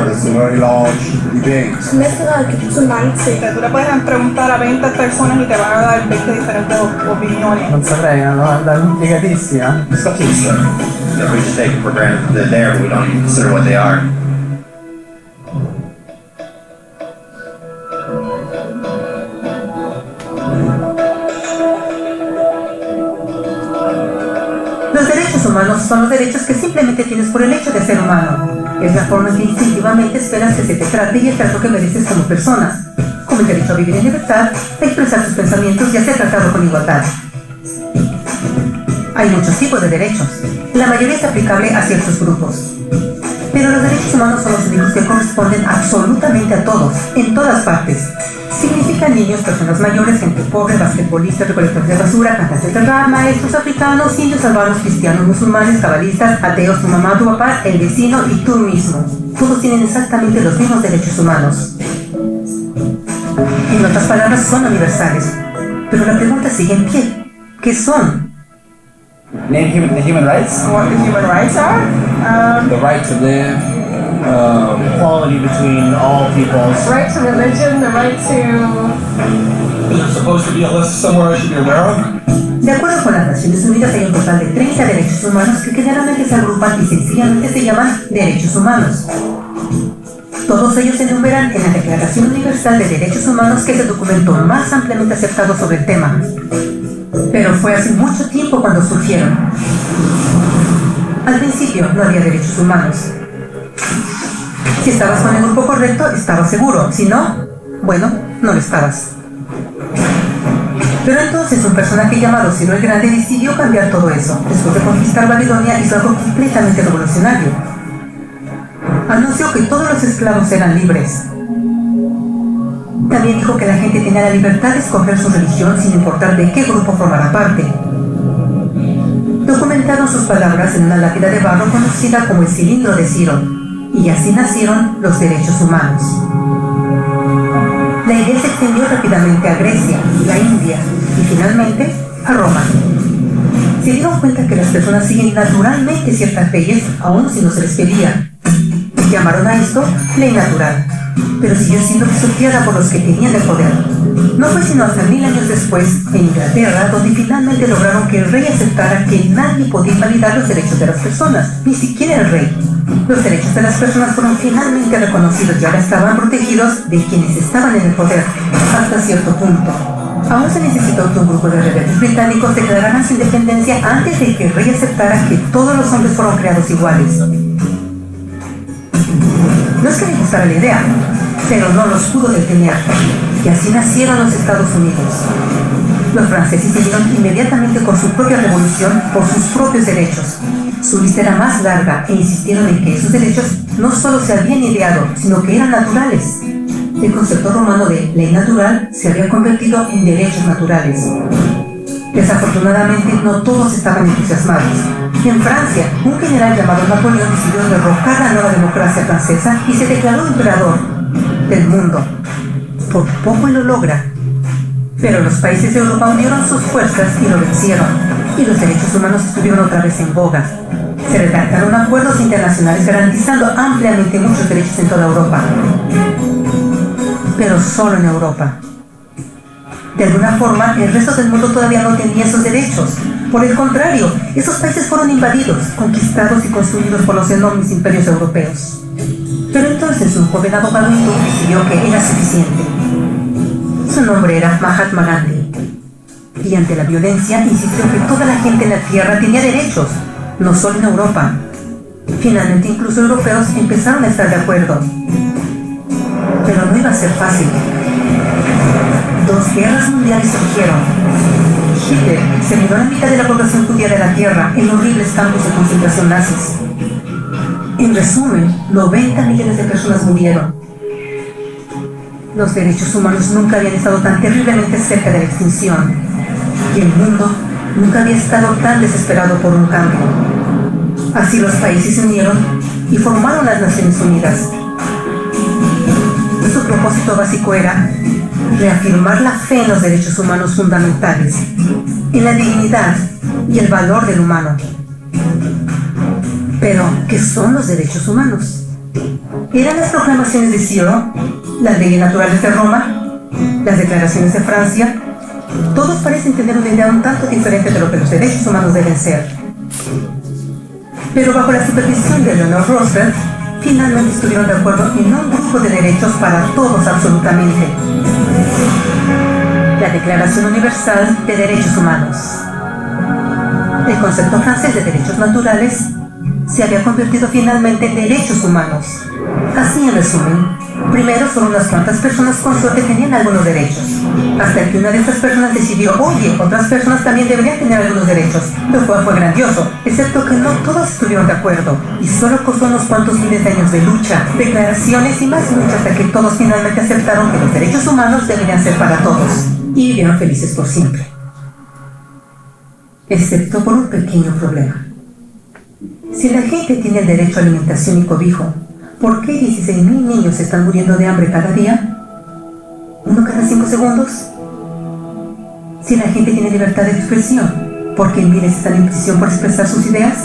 it's a very large debate. Tú le puedes preguntar a 20 personas y te van a dar 20 diferentes opiniones. Non saprei, è una domanda complicatissima. Stuff is that we just take it for granted that they're there, but we don't even consider what they are. Los derechos humanos son los derechos que simplemente tienes por el hecho de ser humano. Es la forma en que instintivamente esperas que se te trate y el trato que mereces como persona, como el derecho a vivir en libertad, a expresar tus pensamientos y a ser tratado con igualdad. Hay muchos tipos de derechos. La mayoría es aplicable a ciertos grupos. Pero los derechos humanos son los únicos que corresponden absolutamente a todos, en todas partes. Significan niños, personas mayores, gente pobre, basquetbolistas, recolectores de basura, cantantes de rap, maestros africanos, indios albanos, cristianos, musulmanes, cabalistas, ateos, tu mamá, tu papá, el vecino y tú mismo. Todos tienen exactamente los mismos derechos humanos. En otras palabras, son universales. Pero la pregunta sigue en pie. ¿Qué son? The human rights? What the human rights are? The right to live, equality between all peoples. Right to religion, the right to... Is there supposed to be a list somewhere I should be aware of? De acuerdo con las Naciones Unidas, hay un total de 30 derechos humanos que generalmente se agrupan y sencillamente se llaman derechos humanos. Todos ellos se enumeran en la Declaración Universal de Derechos Humanos, que es el documento más ampliamente aceptado sobre el tema. Pero fue hace mucho tiempo cuando surgieron. Al principio no había derechos humanos. Si estabas con el grupo correcto, estabas seguro. Si no, bueno, no lo estabas. Pero entonces un personaje llamado Ciro el Grande decidió cambiar todo eso. Después de conquistar Babilonia, hizo algo completamente revolucionario. Anunció que todos los esclavos eran libres. También dijo que la gente tenía la libertad de escoger su religión sin importar de qué grupo formara parte. documentaron sus palabras en una lápida de barro conocida como el cilindro de Ciro, y así nacieron los derechos humanos. La idea se extendió rápidamente a Grecia, la India y finalmente a Roma. Se dieron cuenta que las personas siguen naturalmente ciertas leyes, aun si no se les pedía. Llamaron a esto ley natural, pero siguió siendo pisoteada por los que tenían el poder. No fue sino hasta 1000 años después, en Inglaterra, donde finalmente lograron que el rey aceptara que nadie podía invalidar los derechos de las personas, ni siquiera el rey. Los derechos de las personas fueron finalmente reconocidos y ahora estaban protegidos de quienes estaban en el poder, hasta cierto punto. Aún se necesitó que un grupo de rebeldes británicos declararan su independencia antes de que el rey aceptara que todos los hombres fueron creados iguales. No es que les gustara la idea, pero no los pudo detener, y así nacieron los Estados Unidos. Los franceses siguieron inmediatamente con su propia revolución por sus propios derechos. Su lista era más larga e insistieron en que esos derechos no solo se habían ideado, sino que eran naturales. El concepto romano de ley natural se había convertido en derechos naturales. Desafortunadamente, no todos estaban entusiasmados. En Francia, un general llamado Napoleón decidió derrocar la nueva democracia francesa y se declaró emperador del mundo. Por poco lo logra. Pero los países de Europa unieron sus fuerzas y lo vencieron. Y los derechos humanos estuvieron otra vez en boga. Se redactaron acuerdos internacionales garantizando ampliamente muchos derechos en toda Europa. Pero solo en Europa. De alguna forma, el resto del mundo todavía no tenía esos derechos. Por el contrario, esos países fueron invadidos, conquistados y construidos por los enormes imperios europeos. Pero entonces un joven abogado hindú decidió que era suficiente. Su nombre era Mahatma Gandhi. Y ante la violencia insistió que toda la gente en la tierra tenía derechos, no solo en Europa. Finalmente incluso europeos empezaron a estar de acuerdo. Pero no iba a ser fácil. 2 guerras mundiales surgieron. Hitler se mudó a la mitad de la población judía de la tierra en horribles campos de concentración nazis. En resumen, 90 millones de personas murieron. Los derechos humanos nunca habían estado tan terriblemente cerca de la extinción. Y el mundo nunca había estado tan desesperado por un cambio. Así los países se unieron y formaron las Naciones Unidas. Su propósito básico era reafirmar la fe en los derechos humanos fundamentales, en la dignidad y el valor del humano. Pero, ¿qué son los derechos humanos? ¿Eran las proclamaciones de Ciro, las leyes naturales de Roma, las declaraciones de Francia? Todos parecen tener una idea un tanto diferente de lo que los derechos humanos deben ser. Pero bajo la supervisión de Eleanor Roosevelt, finalmente estuvieron de acuerdo en un grupo de derechos para todos absolutamente. La Declaración Universal de Derechos Humanos. El concepto francés de derechos naturales se había convertido finalmente en derechos humanos. Así en resumen, primero solo unas cuantas personas con suerte tenían algunos derechos, hasta que una de estas personas decidió, oye, otras personas también deberían tener algunos derechos, lo cual fue grandioso, excepto que no todos estuvieron de acuerdo, y solo costó unos cuantos miles de años de lucha, declaraciones y más lucha hasta que todos finalmente aceptaron que los derechos humanos deberían ser para todos, y vivieron felices por siempre. Excepto por un pequeño problema. Si la gente tiene el derecho a alimentación y cobijo, ¿por qué 16.000 niños están muriendo de hambre cada día? ¿Uno cada 5 segundos? Si la gente tiene libertad de expresión, ¿por qué miles están en prisión por expresar sus ideas?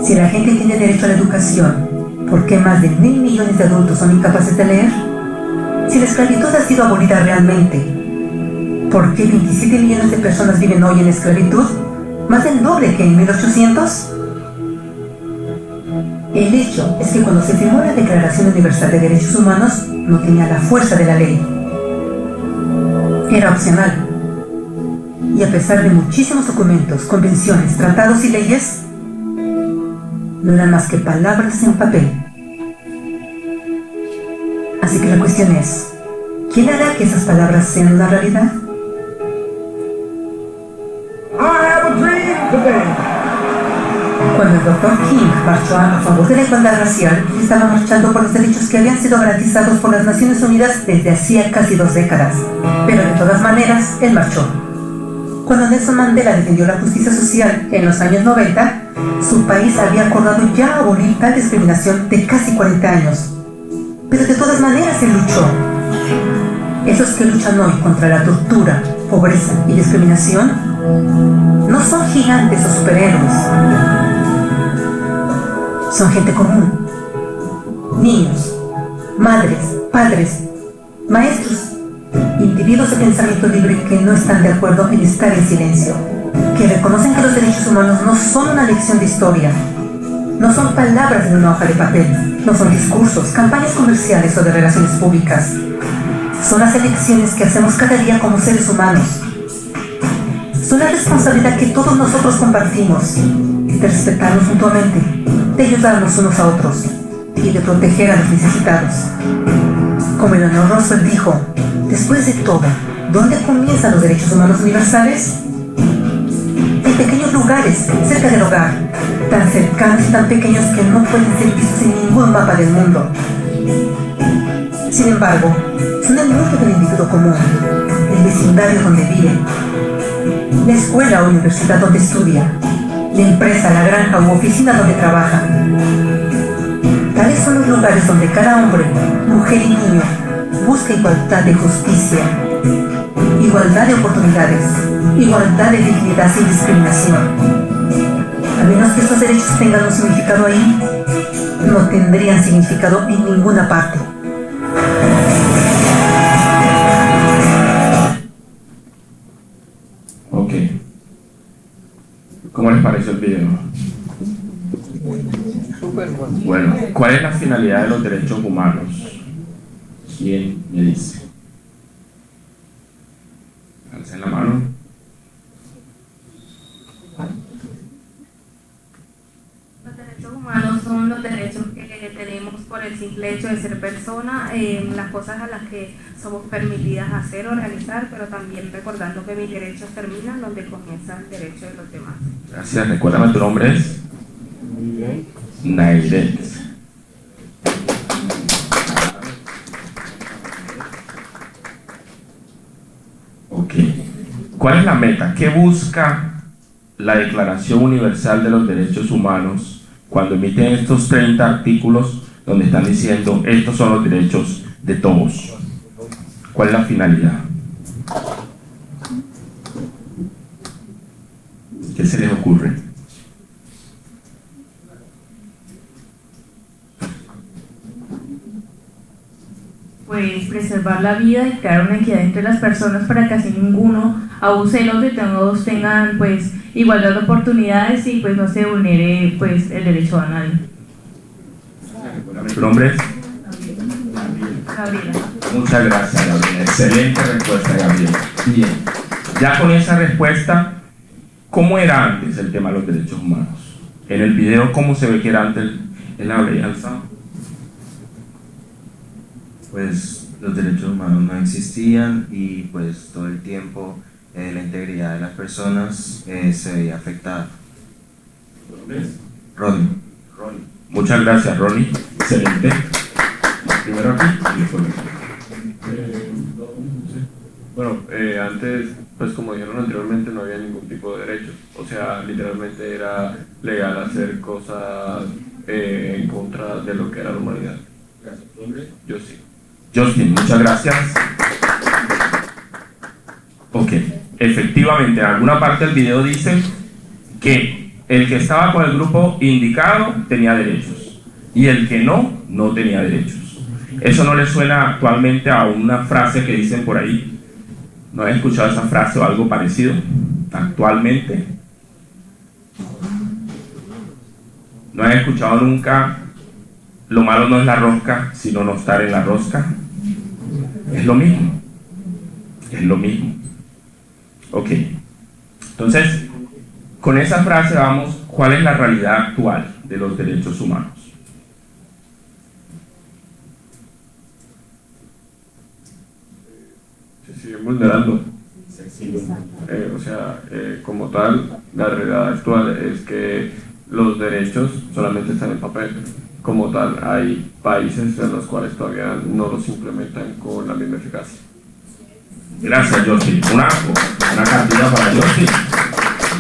Si la gente tiene derecho a la educación, ¿por qué más de 1.000 millones de adultos son incapaces de leer? Si la esclavitud ha sido abolida realmente, ¿por qué 27 millones de personas viven hoy en esclavitud? ¿Más del doble que en 1800? El hecho es que cuando se firmó la Declaración Universal de Derechos Humanos, no tenía la fuerza de la ley. Era opcional. Y a pesar de muchísimos documentos, convenciones, tratados y leyes, no eran más que palabras en papel. Así que la cuestión es, ¿quién hará que esas palabras sean una realidad? Cuando el Dr. King marchó a favor de la igualdad racial, estaba marchando por los derechos que habían sido garantizados por las Naciones Unidas desde hacía casi 2 décadas. Pero de todas maneras, él marchó. Cuando Nelson Mandela defendió la justicia social en los años 90, su país había acordado ya abolir tal discriminación de casi 40 años. Pero de todas maneras él luchó. Esos que luchan hoy contra la tortura, pobreza y discriminación no son gigantes o superhéroes. Son gente común. Niños, madres, padres, maestros, individuos de pensamiento libre que no están de acuerdo en estar en silencio, que reconocen que los derechos humanos no son una lección de historia, no son palabras en una hoja de papel, no son discursos, campañas comerciales o de relaciones públicas. Son las elecciones que hacemos cada día como seres humanos. Son la responsabilidad que todos nosotros compartimos de respetarnos mutuamente, de ayudarnos unos a otros y de proteger a los necesitados. Como Eleanor Roosevelt dijo, después de todo, ¿dónde comienzan los derechos humanos universales? En pequeños lugares, cerca del hogar, tan cercanos y tan pequeños que no pueden ser vistos en ningún mapa del mundo. Sin embargo, son el mundo del individuo común, el vecindario donde vive, la escuela o universidad donde estudia, la empresa, la granja u oficina donde trabaja. Tales son los lugares donde cada hombre, mujer y niño busca igualdad de justicia, igualdad de oportunidades, igualdad de dignidad sin discriminación. A menos que estos derechos tengan un significado ahí, no tendrían significado en ninguna parte. Ok. ¿Cómo les pareció el video? Bueno, ¿cuál es la finalidad de los derechos humanos? ¿Quién me dice? Alcen la mano. Los derechos humanos son los derechos que tenemos por el simple hecho de ser persona, las cosas a las que somos permitidas hacer o realizar, pero también recordando que mis derechos terminan donde comienza el derecho de los demás. Gracias. Recuérdame, tu nombre es Nairet. Ok. ¿Cuál es la meta? ¿Qué busca la Declaración Universal de los Derechos Humanos cuando emiten estos 30 artículos donde están diciendo estos son los derechos de todos? ¿Cuál es la finalidad? ¿Qué se les ocurre? Pues preservar la vida y crear una equidad entre las personas para que así ninguno abuse del otro y todos tengan pues igualdad de oportunidades y pues no se vulnere pues el derecho a nadie. ¿Tu nombre es? Gabriela. Muchas gracias, Gabriela. Excelente respuesta, Gabriela. Bien. Ya con esa respuesta, ¿cómo era antes el tema de los derechos humanos? En el video, ¿cómo se ve que era antes el alianza? Pues los derechos humanos no existían y pues todo el tiempo la integridad de las personas se veía afectada. Ronnie. Muchas gracias, Ronnie. Excelente. Primero aquí y después Bueno, antes, pues como dijeron anteriormente, no había ningún tipo de derechos. O sea, literalmente era legal hacer cosas en contra de lo que era la humanidad. Yo sí. Justin, muchas gracias. Ok, efectivamente, en alguna parte del video dice que el que estaba con el grupo indicado tenía derechos y el que no, no tenía derechos. ¿Eso no le suena actualmente a una frase que dicen por ahí? ¿No han escuchado esa frase o algo parecido? Actualmente. ¿No han escuchado nunca lo malo no es la rosca, sino no estar en la rosca? Es lo mismo. Es lo mismo. Ok. Entonces, con esa frase vamos, ¿cuál es la realidad actual de los derechos humanos? Se siguen vulnerando. Como tal, la realidad actual es que los derechos solamente están en papel. Como tal, hay países en los cuales todavía no los implementan con la misma eficacia. Gracias, Jocelyn. Una cantidad para Jocelyn.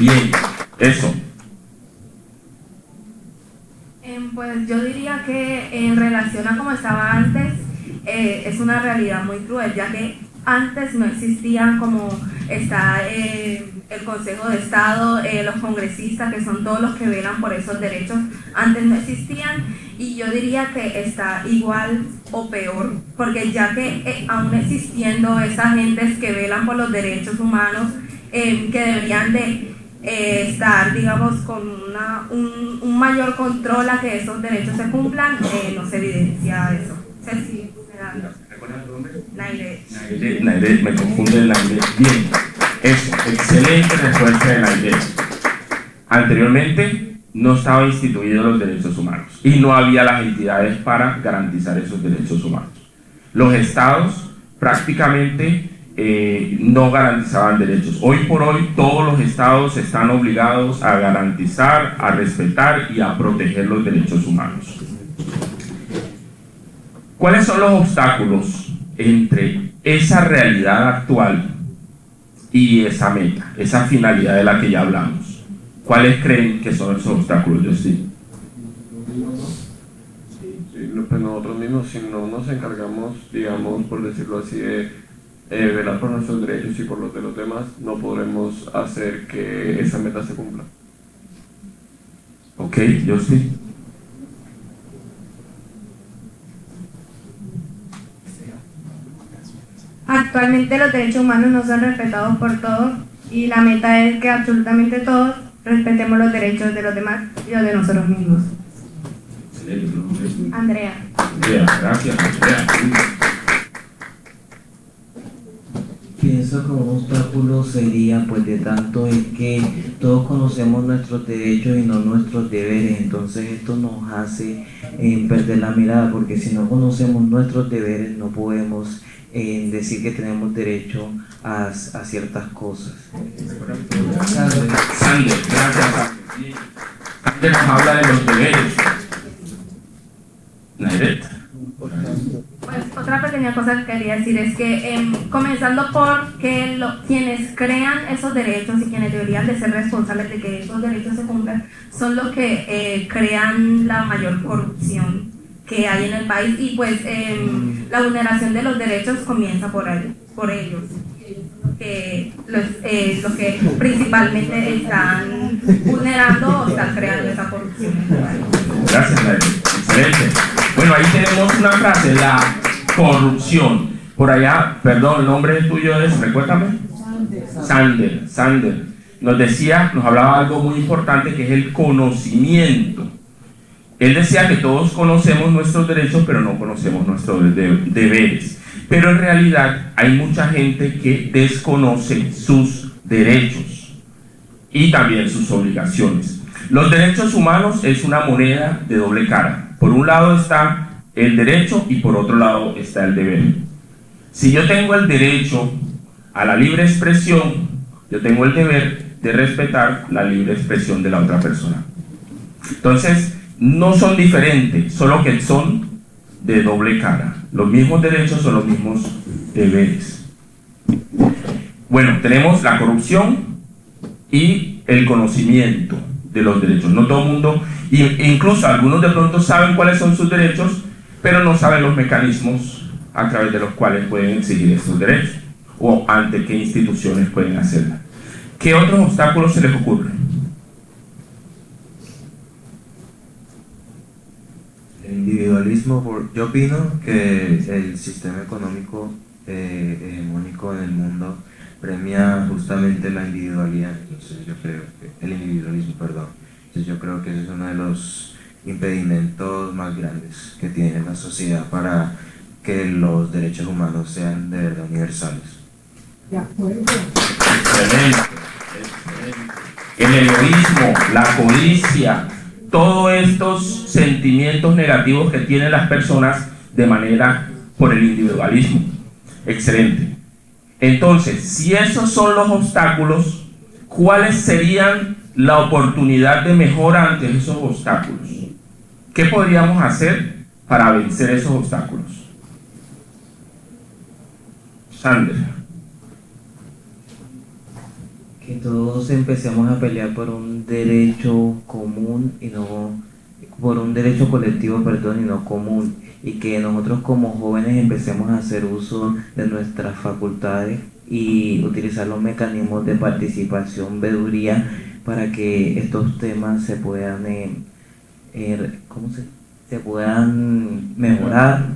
Bien, eso. Pues yo diría que en relación a como estaba antes, es una realidad muy cruel, ya que antes no existían como está el Consejo de Estado, los congresistas, que son todos los que velan por esos derechos, antes no existían, y yo diría que está igual o peor, porque ya que aún existiendo esas gentes que velan por los derechos humanos, que deberían de estar, digamos, con un mayor control a que esos derechos se cumplan, no se evidencia eso. Sí, ¿Recuerdas tu nombre? Nairet. Nairet, me confunde el Nairet. Bien, eso, excelente respuesta de Nairet. Anteriormente no estaban instituidos los derechos humanos y no había las entidades para garantizar esos derechos humanos. Los estados prácticamente no garantizaban derechos. Hoy por hoy todos los estados están obligados a garantizar, a respetar y a proteger los derechos humanos. ¿Cuáles son los obstáculos entre esa realidad actual y esa meta, esa finalidad de la que ya hablamos? ¿Cuáles creen que son esos obstáculos? Yo sí. Pues nosotros mismos, si no nos encargamos, digamos, por decirlo así, de velar por nuestros derechos y por los de los demás, no podremos hacer que esa meta se cumpla. Ok, yo sí. Actualmente los derechos humanos no son respetados por todos y la meta es que absolutamente todos respetemos los derechos de los demás y los de nosotros mismos. Andrea. Gracias, Andrea. Pienso que un obstáculo sería, pues de tanto es que todos conocemos nuestros derechos y no nuestros deberes, entonces esto nos hace perder la mirada, porque si no conocemos nuestros deberes no podemos decir que tenemos derecho a ciertas cosas. Sander, gracias. Sander nos habla de los deberes. Nairet. Pues otra pequeña cosa que quería decir es que comenzando por que quienes crean esos derechos y quienes deberían de ser responsables de que esos derechos se cumplan son los que crean la mayor corrupción que hay en el país, y pues la vulneración de los derechos comienza por ellos, que los que principalmente están vulnerando o están creando esa corrupción en el país. Gracias, Nairet. Excelente. Bueno, ahí tenemos una frase, la corrupción. Por allá, perdón, el nombre tuyo es, recuérdame. Sander. Nos hablaba algo muy importante, que es el conocimiento. Él decía que todos conocemos nuestros derechos, pero no conocemos nuestros deberes. Pero en realidad hay mucha gente que desconoce sus derechos y también sus obligaciones. Los derechos humanos es una moneda de doble cara. Por un lado está el derecho y por otro lado está el deber. Si yo tengo el derecho a la libre expresión, yo tengo el deber de respetar la libre expresión de la otra persona. Entonces, no son diferentes, solo que son de doble cara. Los mismos derechos son los mismos deberes. Bueno, tenemos la corrupción y el conocimiento de los derechos. No todo el mundo, incluso algunos de pronto saben cuáles son sus derechos, pero no saben los mecanismos a través de los cuales pueden exigir estos derechos o ante qué instituciones pueden hacerlo. ¿Qué otros obstáculos se les ocurren? El individualismo, yo opino que el sistema económico hegemónico en el mundo premia justamente la individualidad, entonces yo creo que el individualismo, perdón. Entonces yo creo que ese es uno de los impedimentos más grandes que tiene la sociedad para que los derechos humanos sean de verdad universales. De acuerdo. Excelente. El egoísmo, la codicia, todos estos sentimientos negativos que tienen las personas de manera por el individualismo. Excelente. Entonces, si esos son los obstáculos, ¿cuáles serían la oportunidad de mejora ante esos obstáculos? ¿Qué podríamos hacer para vencer esos obstáculos? Sander. que todos empecemos a pelear por un derecho común y no por un derecho colectivo, perdón, y no común, y que nosotros como jóvenes empecemos a hacer uso de nuestras facultades y utilizar los mecanismos de participación, veeduría, para que estos temas se puedan se puedan mejorar.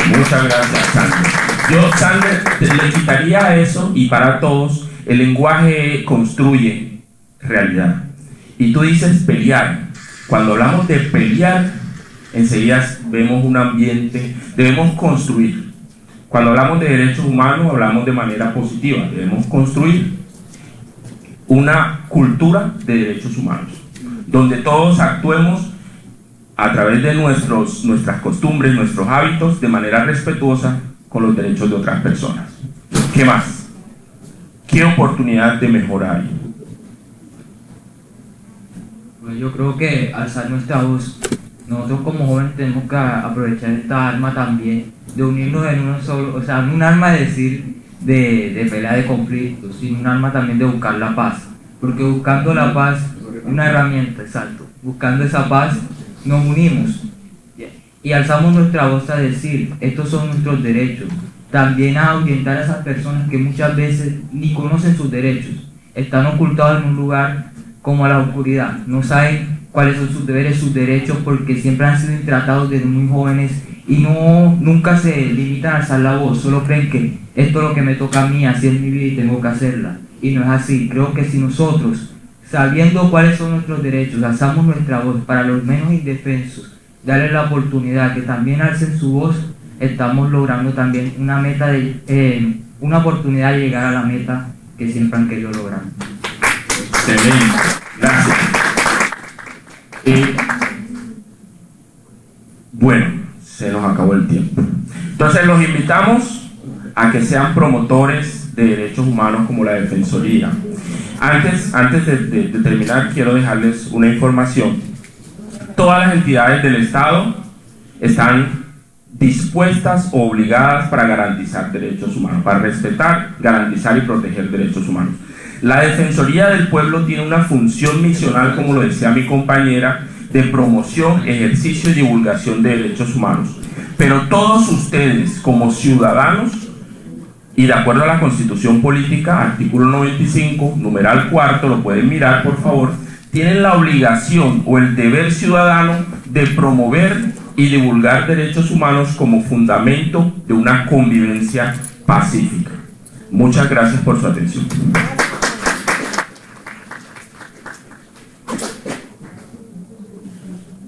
Muchas gracias, Sander. Yo, Sander, le quitaría a eso, y para todos, el lenguaje construye realidad. Y tú dices pelear. Cuando hablamos de pelear, enseguida vemos un ambiente, debemos construir. Cuando hablamos de derechos humanos, hablamos de manera positiva. Debemos construir una cultura de derechos humanos, donde todos actuemos a través de nuestras costumbres, nuestros hábitos, de manera respetuosa con los derechos de otras personas. ¿Qué más? ¿Qué oportunidad de mejora hay? Pues yo creo que alzar nuestra voz, nosotros como jóvenes tenemos que aprovechar esta arma también, de unirnos en uno solo, o sea, no un arma de decir de pelea de conflictos, sino un arma también de buscar la paz, porque buscando la paz, una herramienta, exacto, buscando esa paz, nos unimos y alzamos nuestra voz a decir, estos son nuestros derechos, también a ahuyentar a esas personas que muchas veces ni conocen sus derechos, están ocultados en un lugar como a la oscuridad, no saben cuáles son sus deberes, sus derechos, porque siempre han sido tratados desde muy jóvenes y nunca se limitan a alzar la voz, solo creen que esto es lo que me toca a mí, así es mi vida y tengo que hacerla, y no es así. Creo que si nosotros, sabiendo cuáles son nuestros derechos, alzamos nuestra voz para los menos indefensos, darles la oportunidad que también alcen su voz, estamos logrando también una meta una oportunidad de llegar a la meta que siempre han querido lograr. Excelente, gracias. Bueno, se nos acabó el tiempo. Entonces los invitamos a que sean promotores de derechos humanos como la Defensoría. Antes de terminar, quiero dejarles una información. Todas las entidades del Estado están dispuestas o obligadas para garantizar derechos humanos, para respetar, garantizar y proteger derechos humanos. La Defensoría del Pueblo tiene una función misional, como lo decía mi compañera, de promoción, ejercicio y divulgación de derechos humanos. Pero todos ustedes, como ciudadanos, y de acuerdo a la Constitución Política, artículo 95, numeral 4, lo pueden mirar por favor, tienen la obligación o el deber ciudadano de promover y divulgar derechos humanos como fundamento de una convivencia pacífica. Muchas gracias por su atención.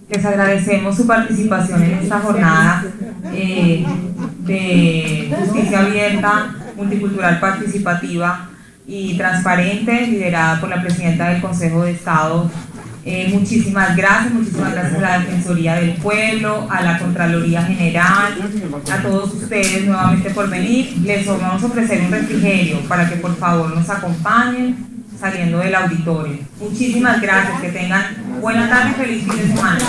Les agradecemos su participación en esta jornada de justicia abierta, multicultural, participativa y transparente, liderada por la presidenta del Consejo de Estado. Muchísimas gracias a la Defensoría del Pueblo, a la Contraloría General, a todos ustedes nuevamente por venir. Les vamos a ofrecer un refrigerio para que por favor nos acompañen saliendo del auditorio. Muchísimas gracias, que tengan buena tarde y feliz fin de semana.